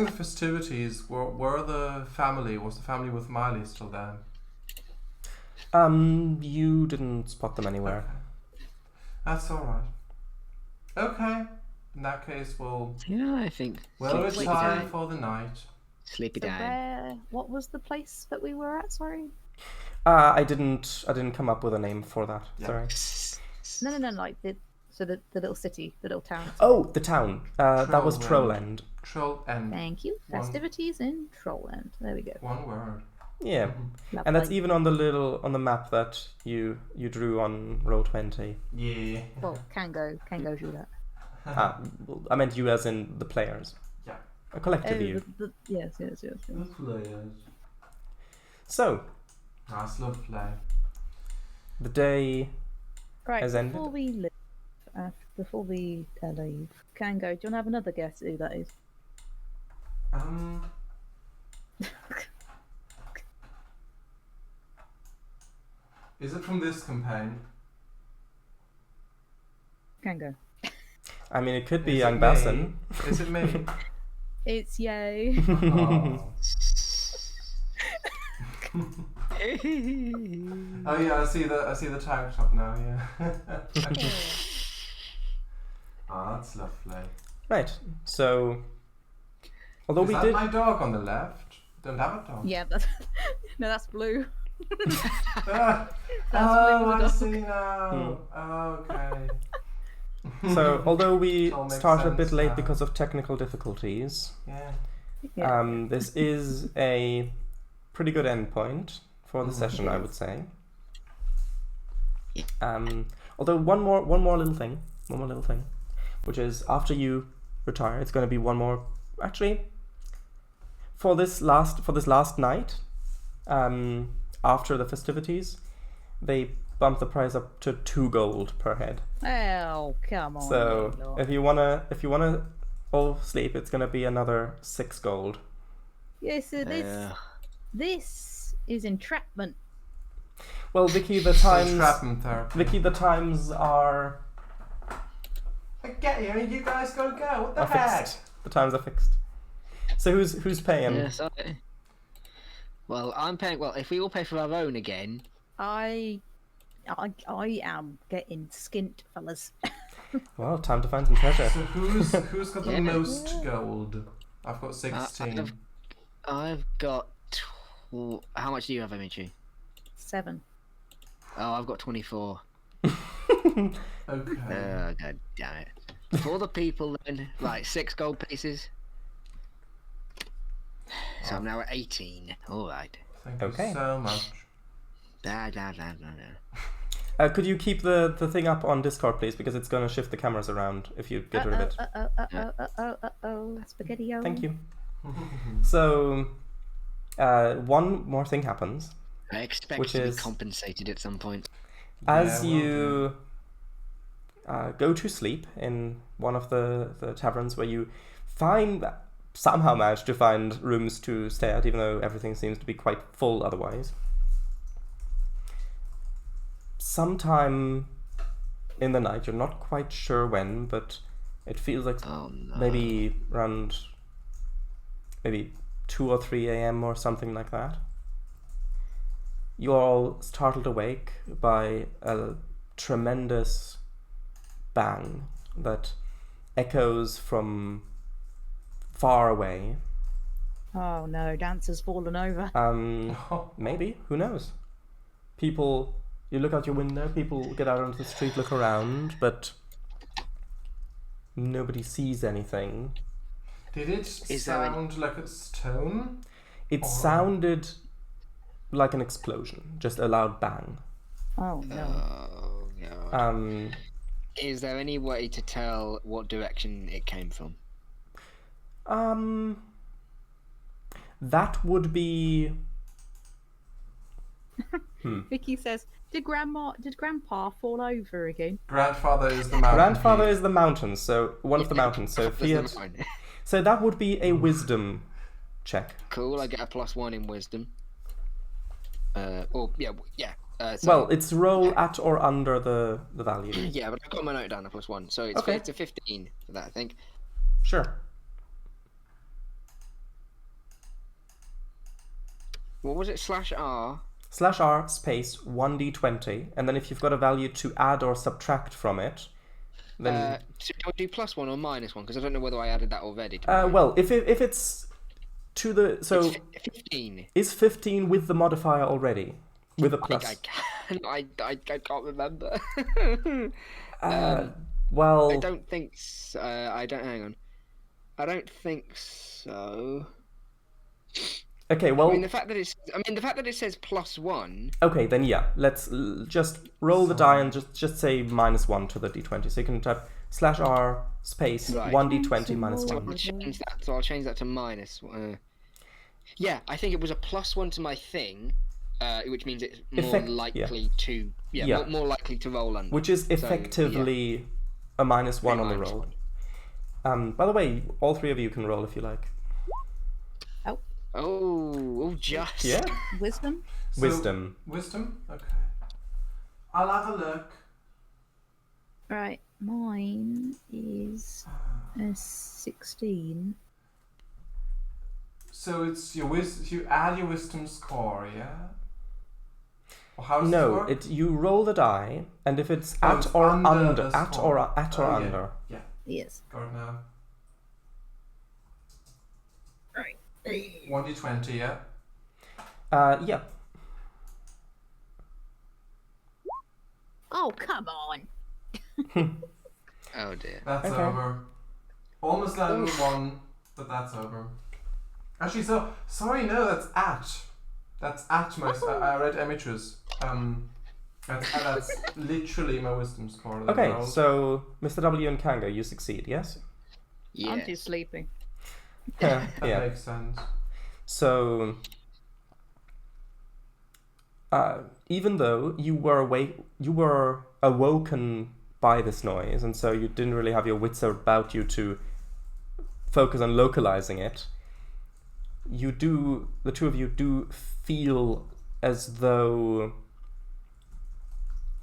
the festivities, was the family with Miley still there? You didn't spot them anywhere. Okay. That's alright. Okay. In that case, we'll Yeah, I think. it's sleepy time day. for the night. Sleepy So day. what was the place that we were at? Sorry. I didn't come up with a name for that. Yeah. Sorry. No, like the little city, the little town. Oh, the town. That was Troll Trollend. Troll and Thank you. One- Festivities in Trollland. There we go. one word. Yeah. Mhm. And that's Lovely. even on the map that you drew on roll 20. Yeah. Well, can go do that. Well, I meant you as in the players. Yeah. A collective Oh, you. yes. The players. So, Nice little play. the day Right, has ended. before we leave, can go. Do you want to have another guess who that is? Is it from this campaign? Can go. I mean, it could be Is it young me? Basson. Is it me? It's yay. Oh. Oh yeah, I see the tank top now. Yeah. Ah, that's lovely. Right. So, although Is we that did, my dog on the left? Don't have a dog. Yeah, that's blue. Ah, That's oh, blue I dog. see now. Okay. so although we It all makes started a bit sense late now. because of technical difficulties, Yeah. Yeah. this is a pretty good endpoint for the Mhm. session, I would say. Although one more little thing, which is after you retire, it's going to be one more. Actually, for this last night, after the festivities, they bump the price up to 2 gold per head. Oh, come on. So Lord. if you wanna all sleep, it's gonna be another 6 gold. Yes, so this is entrapment. Well, Vicky, the times are I get you. You guys gotta go. What the heck? fixed. The times are fixed. So who's paying? Yes, well, I'm paying. Well, if we all pay for our own again, I am getting skint, fellas. Well, time to find some treasure. So who's got the Yeah. most gold? I've got 16. I've got. How much do you have, Amici? 7. Oh, I've got 24. Okay. Oh, god damn it. For the people then, right, 6 gold pieces. So I'm now at 18. Alright. Thank Okay. you so much. Da, da, da, da, da. Could you keep the thing up on Discord, please? Because it's going to shift the cameras around if you get rid of it. Spaghetti-o. Thank you. So, one more thing happens. I expect Which to is- be compensated at some point. As Yeah, will you go to sleep in one of the taverns where you somehow manage to find rooms to stay at, even though everything seems to be quite full otherwise. Sometime in the night, you're not quite sure when, but it feels like Oh no. maybe around 2 or 3 a.m. or something like that. You're all startled awake by a tremendous bang that echoes from far away. Oh no, Dancer's fallen over. Maybe, who knows? People, you look out your window, people get out onto the street, look around, but nobody sees anything. Did it sound like a stone? It sounded like an explosion, just a loud bang. Oh no. Oh god. Um, Is there any way to tell what direction it came from? that would be. Vicky says, did Grandpa fall over again? Grandfather is the mountain. Grandfather is the mountain, so one of the mountains. So That's Fiat. the So that would be a wisdom check. Cool, I get a +1 in wisdom. So, Well, it's roll at or under the value. yeah, but I've got my note down a +1, so it's Okay. it's a 15 for that, I think. Sure. What was it? /R? /R space 1d20, and then if you've got a value to add or subtract from it, then So do I do +1 or -1? Because I don't know whether I added that already. well, if it's to the It's 15. is 15 with the modifier already with a I think plus. I can. I can't remember. Well, I don't think so. Hang on. I don't think so. okay. Well, I mean, the fact that it says +1. okay, then yeah. Let's just roll the die and just say -1 to the d20. So you can type /R space Right. 1d20 minus So 1. I'll change that. So I'll change that to minus. Yeah, I think it was a +1 to my thing, which means it's more likely to. Yeah. More likely to roll under. Which is effectively a -1 on the minus roll. one. By the way, all three of you can roll if you like. Oh, just. Yeah. Wisdom? Wisdom. Wisdom? Okay. I'll have a look. Right, mine is a 16. So it's you add your wisdom score, yeah? Or how does this No, work? you roll the die, and if it's Oh, at it's or under under, the at score. or at or Oh, yeah. under. Yeah, Yes. got it now. Right. 1d20, yeah? Yeah. Oh, come on. Oh dear. That's Okay. over. Almost landed with 1, but that's over. Actually, sorry, no, that's at. That's at my. I read Emitra's. That's literally my wisdom score. that I Okay, rolled. so Mr. W and Kanga, you succeed, yes? Yeah. I'm too sleepy. Yeah. That Yeah. makes sense. So, even though you were awoken by this noise, and so you didn't really have your wits about you to focus on localizing it. The two of you do feel as though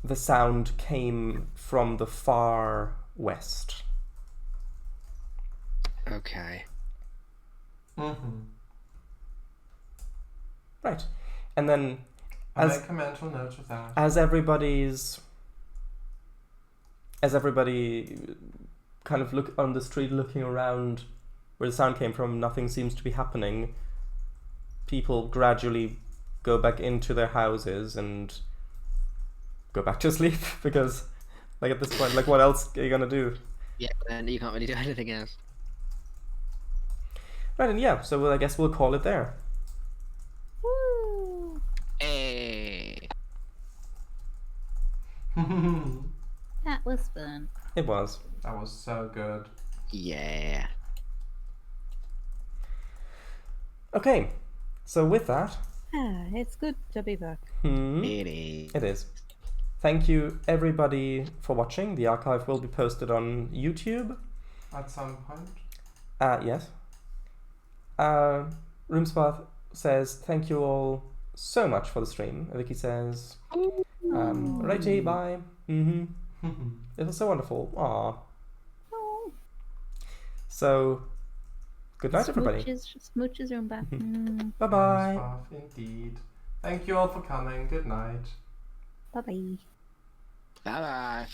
the sound came from the far west. Okay. Mm-hmm. Right. And then I As- make a mental note of that. as everybody kind of look on the street looking around where the sound came from, nothing seems to be happening. People gradually go back into their houses and go back to sleep because, like, at this point, like, what else are you gonna do? Yeah, and you can't really do anything else. Right, and yeah, so I guess we'll call it there. Woo! Hey. That was fun. It was. That was so good. Yeah. Okay, so with that, It's good to be back. It is. it is. Thank you everybody for watching. The archive will be posted on YouTube. At some point. Yes. Roomspath says thank you all so much for the stream. Vicky says, righty, bye. It was so wonderful. Aww. Oh, So, good night, everybody. Smooches room back. Bye bye. Stuff, indeed. Thank you all for coming. Good night. Bye bye. Bye bye.